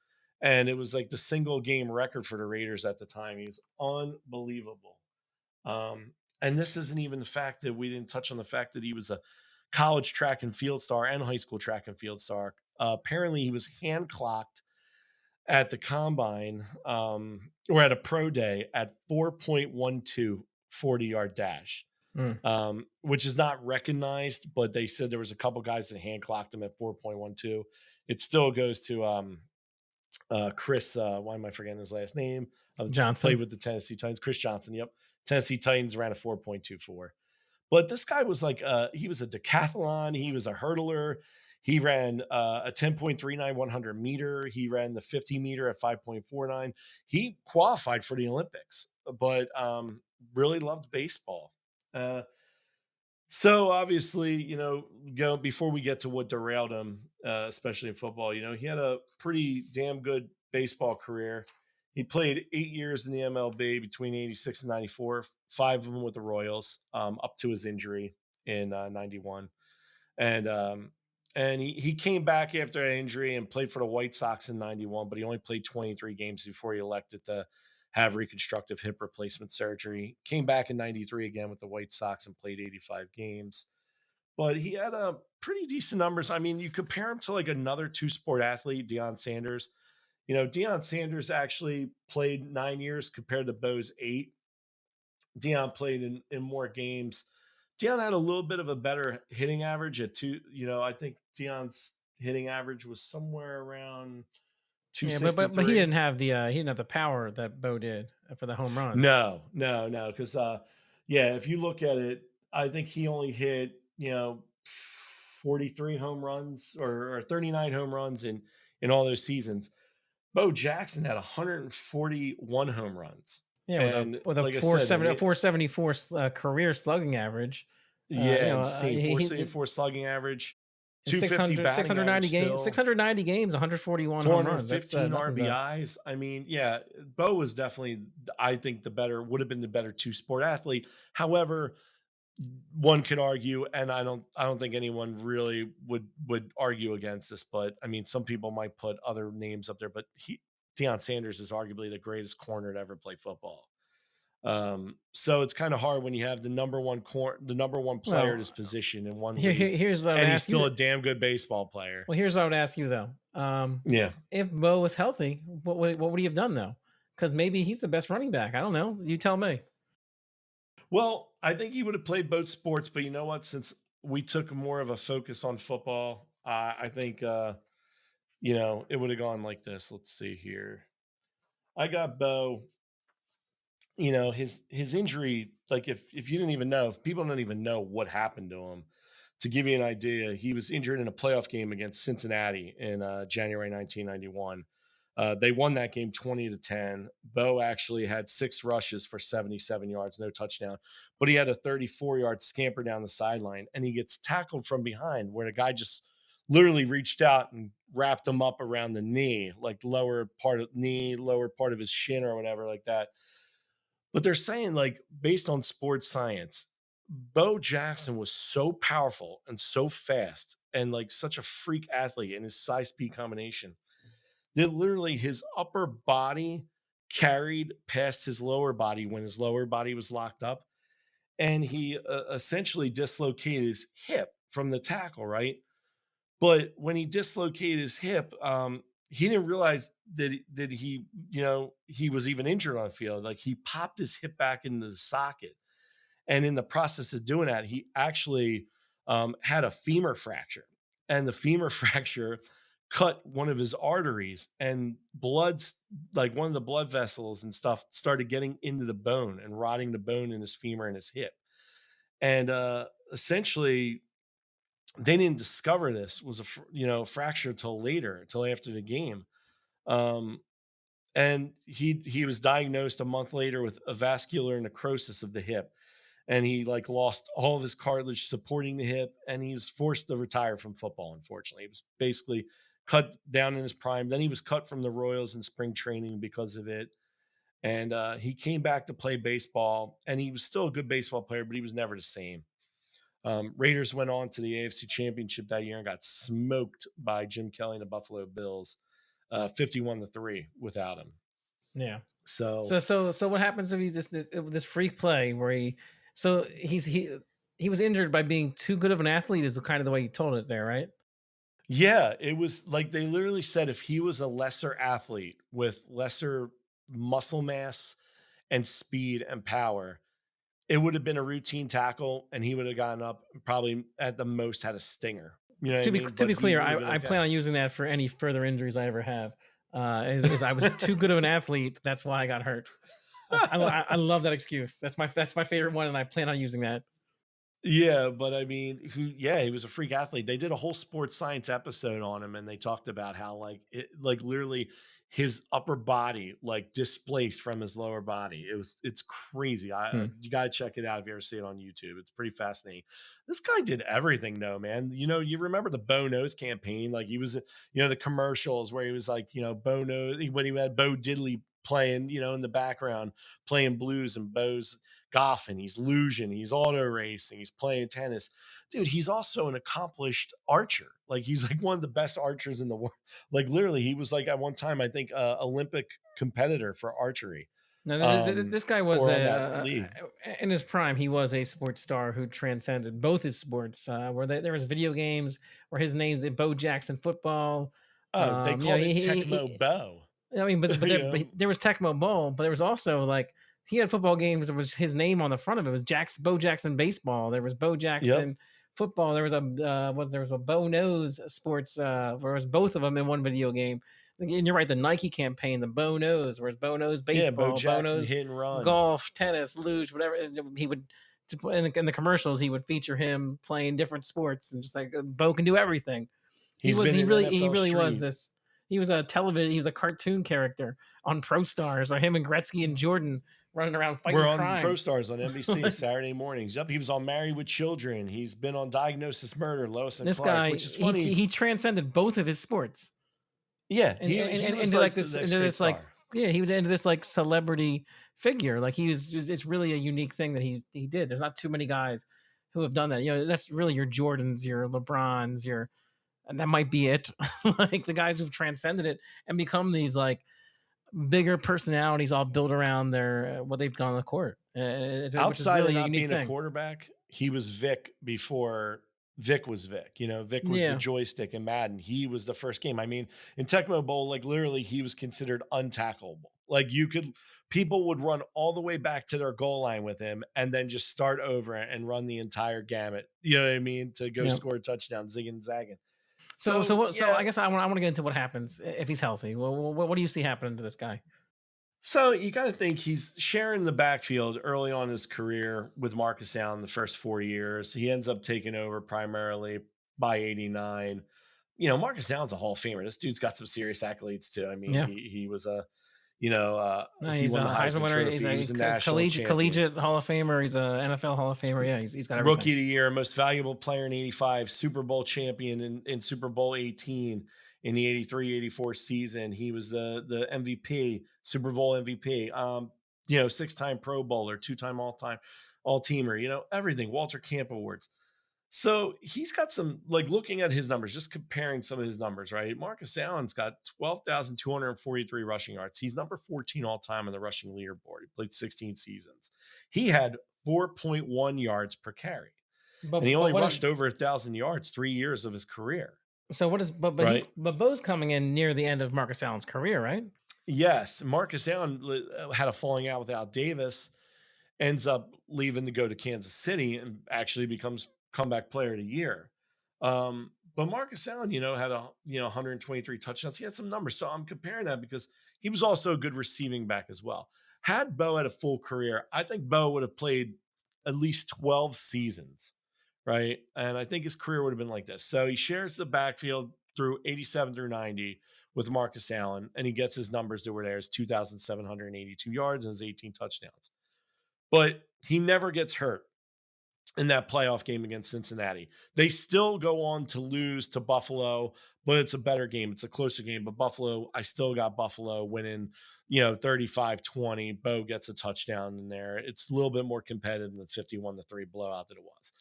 and it was like the single game record for the Raiders at the time. He was unbelievable. And this isn't even the fact that we didn't touch on the fact that he was a college track and field star and high school track and field star. Apparently, he was hand clocked at the combine, or at a pro day at 4.12 40-yard dash, Mm. which is not recognized, but they said there was a couple guys that hand clocked him at 4.12. It still goes to Chris. Why am I forgetting his last name? Played Johnson. with the Tennessee Titans. Chris Johnson. Yep, Tennessee Titans ran a 4.24. But this guy was like, he was a decathlon. He was a hurdler. He ran a 10.39 100 meter. He ran the 50 meter at 5.49. He qualified for the Olympics, but really loved baseball. Uh, so obviously, before we get to what derailed him, especially in football, he had a pretty damn good baseball career. He played 8 years in the MLB between 86 and 94, 5 of them with the Royals, up to his injury in 91. And he came back after an injury and played for the White Sox in 91, but he only played 23 games before he elected to have reconstructive hip replacement surgery. Came back in 93 again with the White Sox and played 85 games. But he had a pretty decent numbers. I mean, you compare him to like another two-sport athlete, Deion Sanders. Deion Sanders actually played 9 years compared to Bo's 8. Deion played in more games. Deion had a little bit of a better hitting average at two. I think Deion's hitting average was somewhere around Yeah, but he 263. he didn't have the power that Bo did for the home runs. No, no, no. Because yeah, if you look at it, I think he only hit 43 home runs or 39 home runs in all those seasons. Bo Jackson had 141 home runs. Yeah, And with a like I said, 474 career slugging average. yeah, insane. He 474 slugging average, in 250 batting average 690 games, 141 home runs. That's 415 nothing bad. RBIs. I mean, yeah, Bo was definitely, I think, would have been the better two-sport athlete. However, one could argue, and I don't think anyone really would argue against this, but I mean, some people might put other names up there, but Deion Sanders is arguably the greatest corner to ever play football. So it's kind of hard when you have the number one player at his position in one league, here's what I would and he's ask still you. a damn good baseball player. Well, here's what I would ask you though. Yeah. If Bo was healthy, what would he have done though? Because maybe he's the best running back. I don't know. You tell me. Well, I think he would have played both sports, but you know what? Since we took more of a focus on football, I think it would have gone like this. Let's see here. I got Bo. His injury, like if you didn't even know, if people don't even know what happened to him, to give you an idea, he was injured in a playoff game against Cincinnati in January 1991. They won that game 20-10. Bo actually had 6 rushes for 77 yards, no touchdown, but he had a 34-yard scamper down the sideline, and he gets tackled from behind where the guy just literally reached out and wrapped him up around the knee, like lower part of his shin or whatever like that. But they're saying, like, based on sports science, Bo Jackson was so powerful and so fast and like such a freak athlete in his size speed combination that literally his upper body carried past his lower body when his lower body was locked up. And he essentially dislocated his hip from the tackle, right? But when he dislocated his hip, he didn't realize that he was even injured on the field. Like, he popped his hip back into the socket, and in the process of doing that, he actually had a femur fracture, and the femur fracture cut one of his arteries, and like one of the blood vessels and stuff started getting into the bone and rotting the bone in his femur and his hip. And essentially, they didn't discover this was a fracture till later, till after the game. Um, and he was diagnosed a month later with a vascular necrosis of the hip, and he like lost all of his cartilage supporting the hip, and he was forced to retire from football. Unfortunately, he was basically cut down in his prime. Then he was cut from the Royals in spring training because of it, and he came back to play baseball, and he was still a good baseball player, but he was never the same. Raiders went on to the AFC Championship that year and got smoked by Jim Kelly and the Buffalo Bills, 51-3 without him. Yeah. So what happens if he's this freak play where he was injured by being too good of an athlete? Is the kind of the way you told it there, right? Yeah, it was like they literally said if he was a lesser athlete with lesser muscle mass and speed and power, it would have been a routine tackle and he would have gotten up and probably at the most had a stinger. You know what I mean? To But be he clear, would have been I plan okay. on using that for any further injuries I ever have. Is I was too good of an athlete. That's why I got hurt. I love that excuse. That's my favorite one, and I plan on using that. Yeah, but I mean, he was a freak athlete. They did a whole sports science episode on him and they talked about how like literally his upper body like displaced from his lower body. It's crazy. Hmm. You got to check it out if you ever see it on YouTube. It's pretty fascinating. This guy did everything though, man. You know, you remember the Bo Nose campaign, like he was the commercials where he was like, Bo Nose when he had Bo Diddley playing, in the background playing blues and Bo's golfing, he's luging, he's auto racing, he's playing tennis. Dude, he's also an accomplished archer. Like he's like one of the best archers in the world. Like literally, he was like at one time, I think, Olympic competitor for archery. Now, this guy was Or on that league. in his prime. He was a sports star who transcended both his sports. Where there was video games where his name's Bo Jackson football. Oh, they You know, called it Tecmo Bo. I mean, you know? but there was Tecmo Bowl, but there was also like he had football games that was his name on the front of it. It was Bo Jackson baseball. There was Bo Yep. Jackson football. There was there was a Bo Nose sports. Where was both of them in one video game. And you're right, the Nike campaign, the Bo Nose, whereas Bo Nose Yeah, Bo baseball, Bo Jackson Nose hit and run. golf, tennis, luge, whatever. And he would in the commercials he would feature him playing different sports and just like Bo can do everything. He's been in He NFL really was Street. this. He was a cartoon character on Pro Stars, or him and Gretzky and Jordan running around fighting We're on Pro crime. Stars on NBC Saturday mornings. Yep, he was on Married with Children. He's been on Diagnosis Murder, Lois and This Clark, guy, which is funny. he transcended both of his sports, Yeah, and he was into like like the this next into great this like star. yeah, he was into this like celebrity figure. Like he was, it's really a unique thing that he did. There's not too many guys who have done that. You know, that's really your Jordans, your LeBrons, your and that might be it. Like the guys who've transcended it and become these like bigger personalities all built around their what they've done on the court, which is Outside of really a not unique being a thing. quarterback, he was Vic before Vic was Vic. Vic was the Yeah. joystick in Madden. He was the first game. I mean, in Tecmo Bowl, like literally, he was considered untackleable. Like people would run all the way back to their goal line with him and then just start over and run the entire gamut. You know what I mean? To go Yeah. score a touchdown, zigging, zagging. So I Yeah, guess I want to get into what happens if he's healthy. Well, what do you see happening to this guy? so you got to think he's sharing the backfield early on in his career with Marcus Allen the first 4 years. He ends up taking over primarily by 89. Marcus Allen's a Hall of Famer. This dude's got some serious accolades too. I mean, Yeah. he was No, he he's won a the Heisman Heisman winner. Trophy. He's He a was a national champion. collegiate Hall of Famer. He's a NFL Hall of Famer. Yeah, he's got everything. Rookie of the year, most valuable player in 85, Super Bowl champion in Super Bowl 18 in the 83-84 season. He was the MVP, Super Bowl MVP. Six-time Pro Bowler, two-time all-teamer, everything. Walter Camp Awards. So he's got some, like looking at his numbers, just comparing some of his numbers, right? Marcus Allen's got 12,243 rushing yards. He's number 14 all time on the rushing leaderboard. He played 16 seasons. He had 4.1 yards per carry, and he only What is rushed over 1,000 yards 3 years of his career, so what is right? but Bo's coming in near the end of Marcus Allen's career, right? Yes, Marcus Allen had a falling out with Al Davis, ends up leaving to go to Kansas City and actually becomes comeback player of the year. But Marcus Allen, had 123 touchdowns. He had some numbers. So I'm comparing that because he was also a good receiving back as well. Had Bo had a full career, I think Bo would have played at least 12 seasons, right? And I think his career would have been like this. So he shares the backfield through 87 through 90 with Marcus Allen, and he gets his numbers that were there: his 2,782 yards and his 18 touchdowns. But he never gets hurt in that playoff game against Cincinnati. They still go on to lose to Buffalo, but it's a better game. It's a closer game. But Buffalo, I still got Buffalo winning, 35-20. Bo gets a touchdown in there. It's a little bit more competitive than the 51-3 blowout that it was.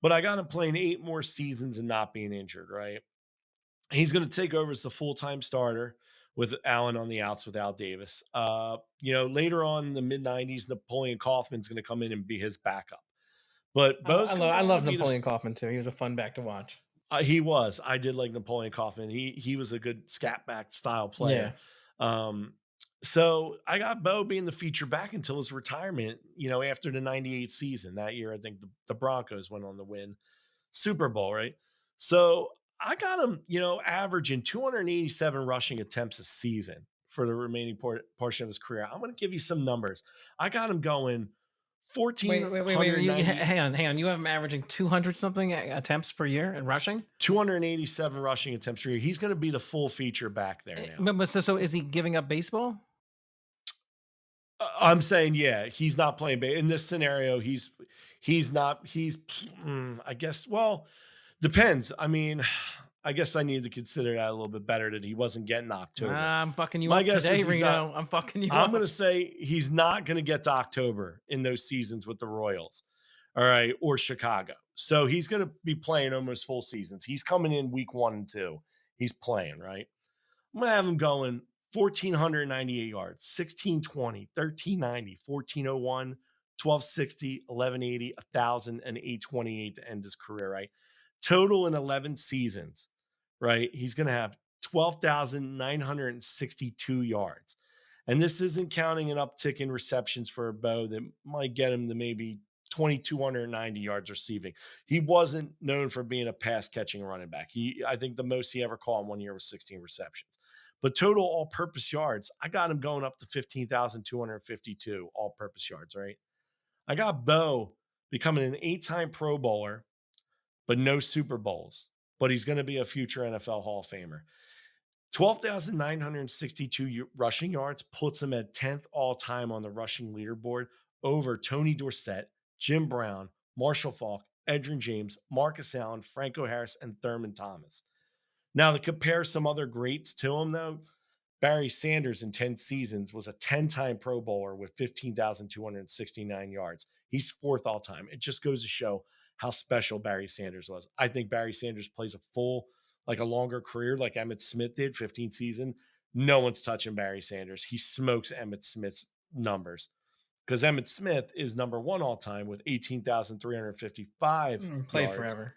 But I got him playing 8 more seasons and not being injured, right? He's going to take over as the full-time starter with Allen on the outs with Al Davis. Later on in the mid-90s, Napoleon Kaufman's going to come in and be his backup. But Bo's come I down to love be the Napoleon Kaufman too. He was a fun back to watch. He was. I did like Napoleon Kaufman. He was a good scat back style Yeah. player. Um, so I got Bo being the feature back until his retirement, after the 98 season. That year, I think the Broncos went on to win Super Bowl, right? So I got him, averaging 287 rushing attempts a season for the remaining portion of his career. I'm going to give you some numbers. I got him going Wait. hang Hang on. You have him averaging 200 something attempts per year in rushing. 287 rushing attempts per year. He's going to be the full feature back there now. But so is he giving up baseball? I'm saying, yeah, he's not playing in this scenario. He's not. I guess. Well, depends. I mean, I guess I need to consider that a little bit better that he wasn't getting October. I'm fucking you My up guess today, is he's Reno. not. I'm fucking you I'm up. going to say he's not going to get to October in those seasons with the Royals, all right, or Chicago. So he's going to be playing almost full seasons. He's coming in week 1 and 2. He's playing, right? I'm going to have him going 1,498 yards, 1620, 1390, 1401, 1260, 1180, 1,000, and 828 to end his career, right? Total in 11 seasons, right? He's going to have 12,962 yards. And this isn't counting an uptick in receptions for a Bo that might get him to maybe 2,290 yards receiving. He wasn't known for being a pass catching running back. I think the most he ever caught in 1 year was 16 receptions. But total all purpose yards, I got him going up to 15,252 all purpose yards, right? I got Bo becoming an 8-time Pro Bowler, but no Super Bowls. But he's going to be a future NFL Hall of Famer. 12,962 rushing yards puts him at 10th all time on the rushing leaderboard over Tony Dorsett, Jim Brown, Marshall Faulk, Edgerrin James, Marcus Allen, Franco Harris, and Thurman Thomas. Now, to compare some other greats to him, though, Barry Sanders in 10 seasons was a 10-time Pro Bowler with 15,269 yards. He's 4th all time. It just goes to show how special Barry Sanders was. I think Barry Sanders plays a longer career like Emmitt Smith did, 15 season. No one's touching Barry Sanders. He smokes Emmitt Smith's numbers because Emmitt Smith is number 1 all time with 18,355 Played yards. forever.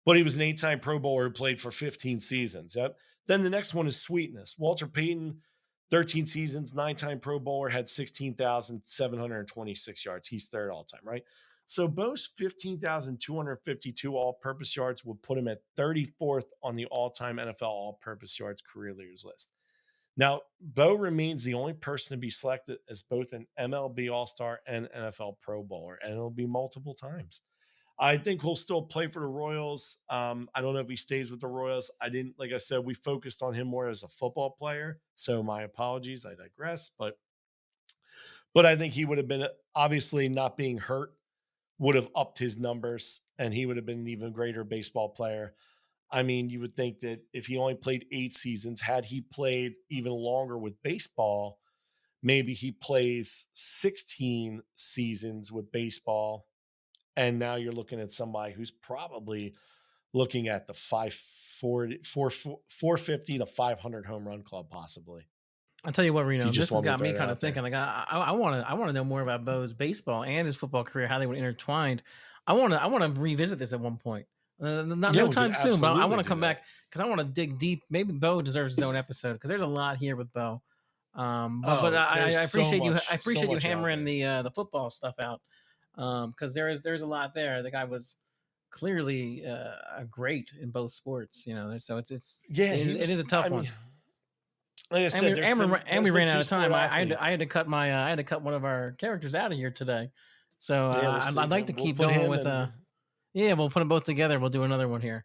But he was an 8-time Pro Bowler who played for 15 seasons. Yep. Then the next one is sweetness. Walter Payton, 13 seasons, 9-time Pro Bowler, had 16,726 yards. He's 3rd all time, right? So Bo's 15,252 all-purpose yards would put him at 34th on the all-time NFL all-purpose yards career leaders list. Now, Bo remains the only person to be selected as both an MLB All-Star and NFL Pro Bowler, and it'll be multiple times. I think he'll still play for the Royals. I don't know if he stays with the Royals. Like I said, we focused on him more as a football player. So my apologies. I digress. But I think he would have been, obviously not being hurt would have upped his numbers and he would have been an even greater baseball player. I mean, you would think that if he only played 8 seasons, had he played even longer with baseball, maybe he plays 16 seasons with baseball. And now you're looking at somebody who's probably looking at the 450 to 500 home run club, possibly. I'll tell you what, Reno, this has got me kind of there. thinking. Like, I want to know more about Bo's baseball and his football career, how they were intertwined. I want to revisit this at one point. No time soon, but I want to come back because I want to dig deep. Maybe Bo deserves his own episode because there's a lot here with Bo. But I appreciate you. I appreciate you hammering the football stuff out because there's a lot there. The guy was clearly great in both sports. So it is a tough one. Like I said, we ran out of time. I had to cut one of our characters out of here today. So I'd like to keep going with we'll put them both together. We'll do another one here.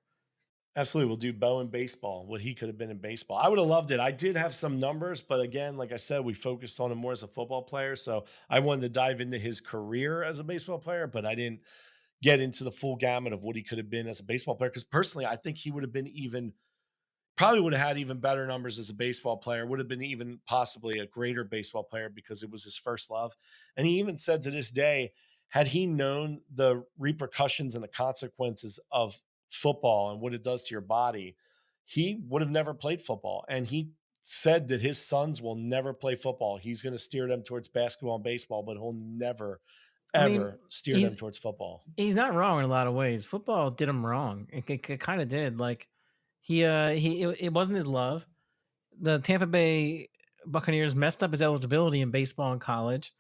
Absolutely. We'll do Bo in baseball, what he could have been in baseball. I would have loved it. I did have some numbers, but again, like I said, we focused on him more as a football player. So I wanted to dive into his career as a baseball player, but I didn't get into the full gamut of what he could have been as a baseball player. Because personally, I think he would have been probably would have had even better numbers as a baseball player, would have been even possibly a greater baseball player because it was his first love. And he even said to this day, had he known the repercussions and the consequences of football and what it does to your body, he would have never played football. And he said that his sons will never play football. He's going to steer them towards basketball and baseball, but he'll never, I mean, ever steer he's them towards football. he's not wrong in a lot of ways. Football did him wrong. It kind of did. Like it wasn't his love. The Tampa Bay Buccaneers messed up his eligibility in baseball in college,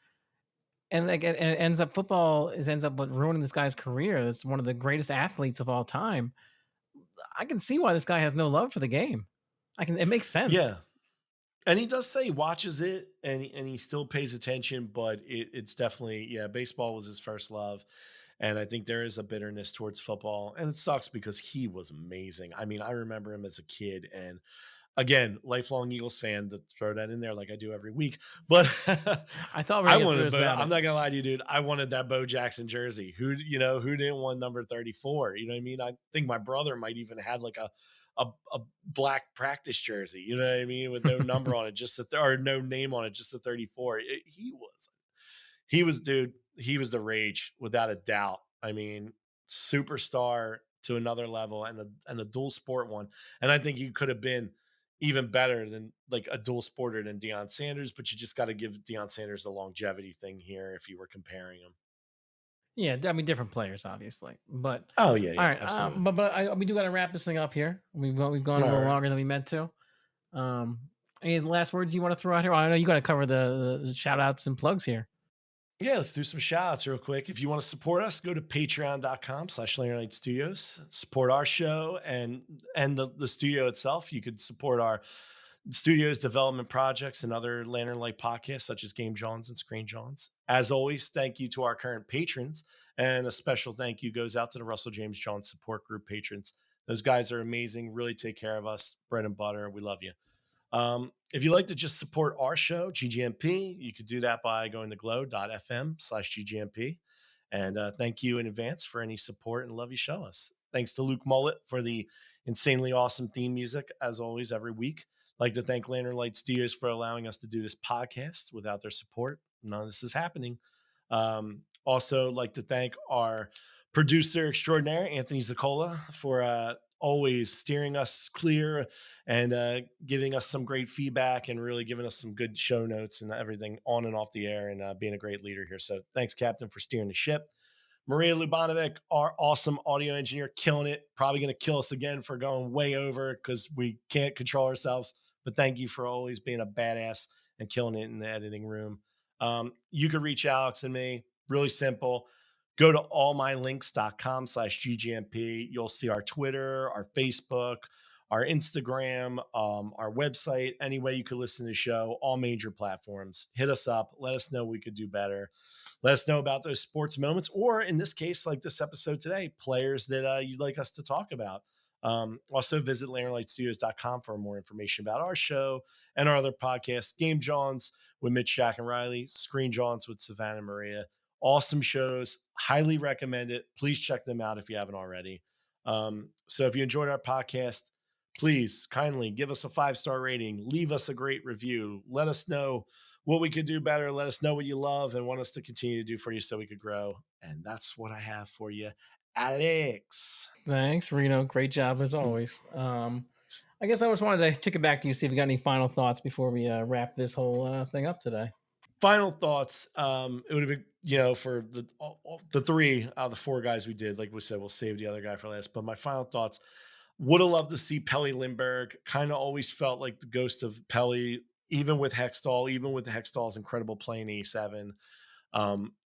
and like it ends up ends up with ruining this guy's career. That's one of the greatest athletes of all time. I can see why this guy has no love for the game. I can. It makes sense. Yeah. And he does say he watches it and he still pays attention, but it's definitely, yeah, baseball was his first love. And I think there is a bitterness towards football. And it sucks because he was amazing. I mean, I remember him as a kid. And again, lifelong Eagles fan, to throw that in there like I do every week. But I thought we were I gonna get through wanted this Bo. without I'm it. not gonna lie to you, dude. I wanted that Bo Jackson jersey. Who didn't want number 34? You know what I mean? I think my brother might even had like a black practice jersey. You know what I mean, with no number on it, just or no name on it, just the 34. He was, dude. He was the rage without a doubt. I mean, superstar to another level, and a dual sport one. And I think he could have been even better than like a dual sporter than Deion Sanders. But you just got to give Deion Sanders the longevity thing here if you were comparing them. Yeah, I mean different players, obviously. But Oh yeah, all yeah, right, absolutely. we do got to wrap this thing up here. We've gone a All little right. longer than we meant to. Um, any last words you want to throw out here? I know you got to cover the shout outs and plugs here. Yeah, let's do some shout outs real quick. If you want to support us, go to patreon.com/Night Studios. Support our show and the studio itself. You could support our studios development projects and other Lantern Light podcasts such as Game Johns and Screen Johns. As always, thank you to our current patrons. And a special thank you goes out to the Russell James Johns support group patrons. Those guys are amazing, really take care of us, bread and butter. We love you. If you'd like to just support our show, GGNP, you could do that by going to glow.fm/GGNP. And thank you in advance for any support and love you show us. Thanks to Luke Mullet for the insanely awesome theme music, as always, every week. I'd like to thank Lantern Light Studios for allowing us to do this podcast. Without their support, none of this is happening. Also, like to thank our producer extraordinaire, Anthony Zacola, for always steering us clear and giving us some great feedback and really giving us some good show notes and everything on and off the air and being a great leader here. So thanks, Captain, for steering the ship. Maria Lubanovic, our awesome audio engineer, killing it. Probably going to kill us again for going way over because we can't control ourselves. But thank you for always being a badass and killing it in the editing room. You could reach Alex and me. Really simple. Go to allmylinks.com/GGMP. You'll see our Twitter, our Facebook, our Instagram, our website, any way you could listen to the show, all major platforms. Hit us up. Let us know we could do better. Let us know about those sports moments, or in this case, like this episode today, players that you'd like us to talk about. Also, visit lanternlightstudios.com for more information about our show and our other podcasts. Game Johns with Mitch, Jack, and Riley, Screen Johns with Savannah and Maria. Awesome shows. Highly recommend it. Please check them out if you haven't already. So if you enjoyed our podcast, please kindly give us a 5-star rating. Leave us a great review. Let us know what we could do better. Let us know what you love and want us to continue to do for you so we could grow. And that's what I have for you, Alex. Thanks, Reno. Great job as always. I guess I just wanted to kick it back to you, see if you got any final thoughts before we wrap this whole thing up today. Final thoughts. It would have been, for the three out of the four guys we did, like we said, we'll save the other guy for last. But my final thoughts: would have loved to see Pelly Lindbergh. Kind of always felt like the ghost of Pelly, even with Hextall, even with the Hextall's incredible play in '87.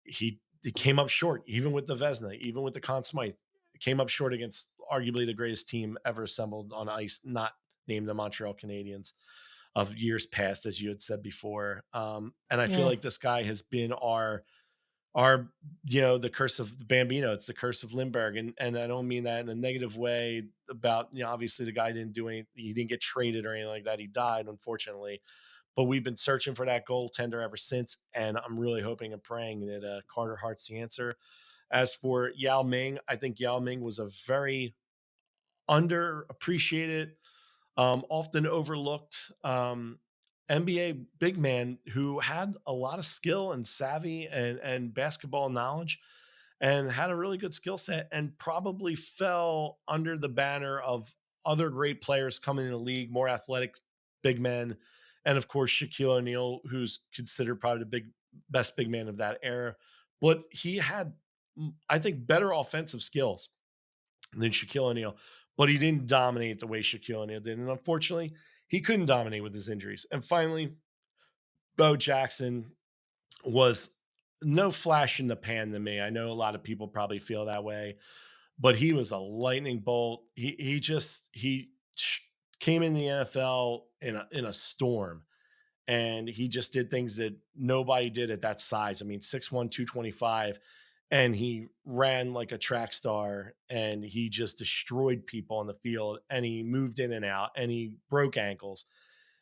He came up short, even with the Vesna, even with the Conn Smythe. Came up short against arguably the greatest team ever assembled on ice, not named the Montreal Canadiens of years past, as you had said before. And I feel Yeah. like this guy has been our the curse of the Bambino. It's the curse of Lindbergh, and I don't mean that in a negative way. About obviously the guy didn't do anything. He didn't get traded or anything like that. He died, unfortunately. But we've been searching for that goaltender ever since, and I'm really hoping and praying that Carter Hart's the answer. As for Yao Ming, I think Yao Ming was a very underappreciated, often overlooked NBA big man who had a lot of skill and savvy and basketball knowledge and had a really good skill set and probably fell under the banner of other great players coming in the league, more athletic big men. And of course, Shaquille O'Neal, who's considered probably the best big man of that era. but he had, I think, better offensive skills than Shaquille O'Neal, but he didn't dominate the way Shaquille O'Neal did. And unfortunately, he couldn't dominate with his injuries. And finally, Bo Jackson was no flash in the pan to me. I know a lot of people probably feel that way, but he was a lightning bolt. He came in the NFL in a storm, and he just did things that nobody did at that size. I mean, 6'1", 225, and he ran like a track star, and he just destroyed people on the field, and he moved in and out, and he broke ankles.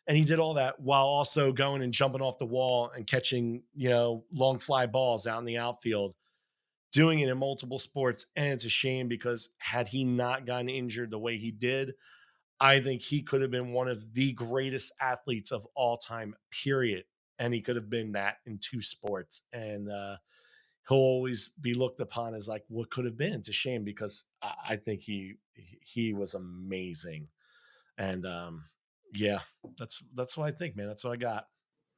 And he did all that while also going and jumping off the wall and catching, long fly balls out in the outfield, doing it in multiple sports. And it's a shame because had he not gotten injured the way he did, I think he could have been one of the greatest athletes of all time, period. And he could have been that in two sports. And he'll always be looked upon as like what could have been. It's a shame because I think he was amazing. And yeah, that's what I think, man. That's what I got.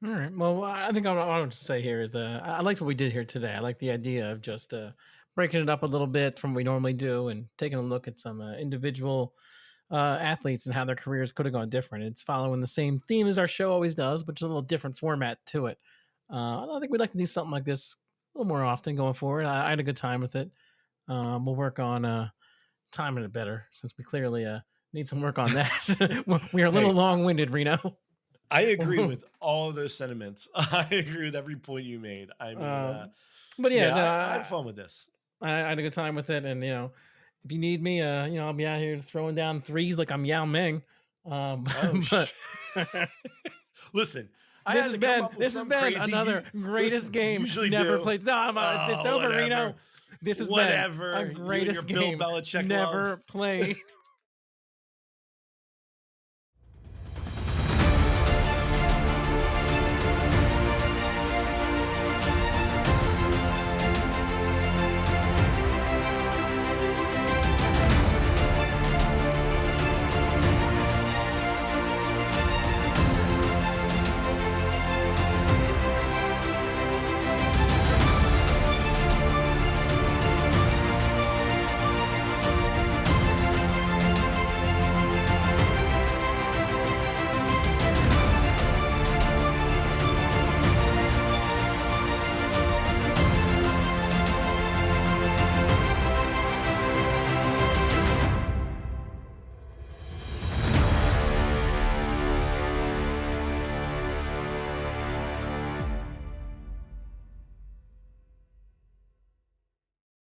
All right. Well, I think what I want to say here is I like what we did here today. I like the idea of just breaking it up a little bit from what we normally do and taking a look at some individual athletes and how their careers could have gone different. It's following the same theme as our show always does, but just a little different format to it. I think we'd like to do something like this a little more often going forward. I had a good time with it. We'll work on timing it better since we clearly need some work on that. We are a little Hey, long-winded, Reno. I agree with all of those sentiments. I agree with every point you made. I mean, But yeah, yeah, no, I had fun with this. I had a good time with it, and if you need me, I'll be out here throwing down threes like I'm Yao Ming. Oh, But listen, I this had has to come been up with this has some been crazy. another greatest Listen, game usually never do. played. No, it's Oh, over, whatever. Reno. This has been Whatever. a You and your greatest Bill game Belichick never love. played.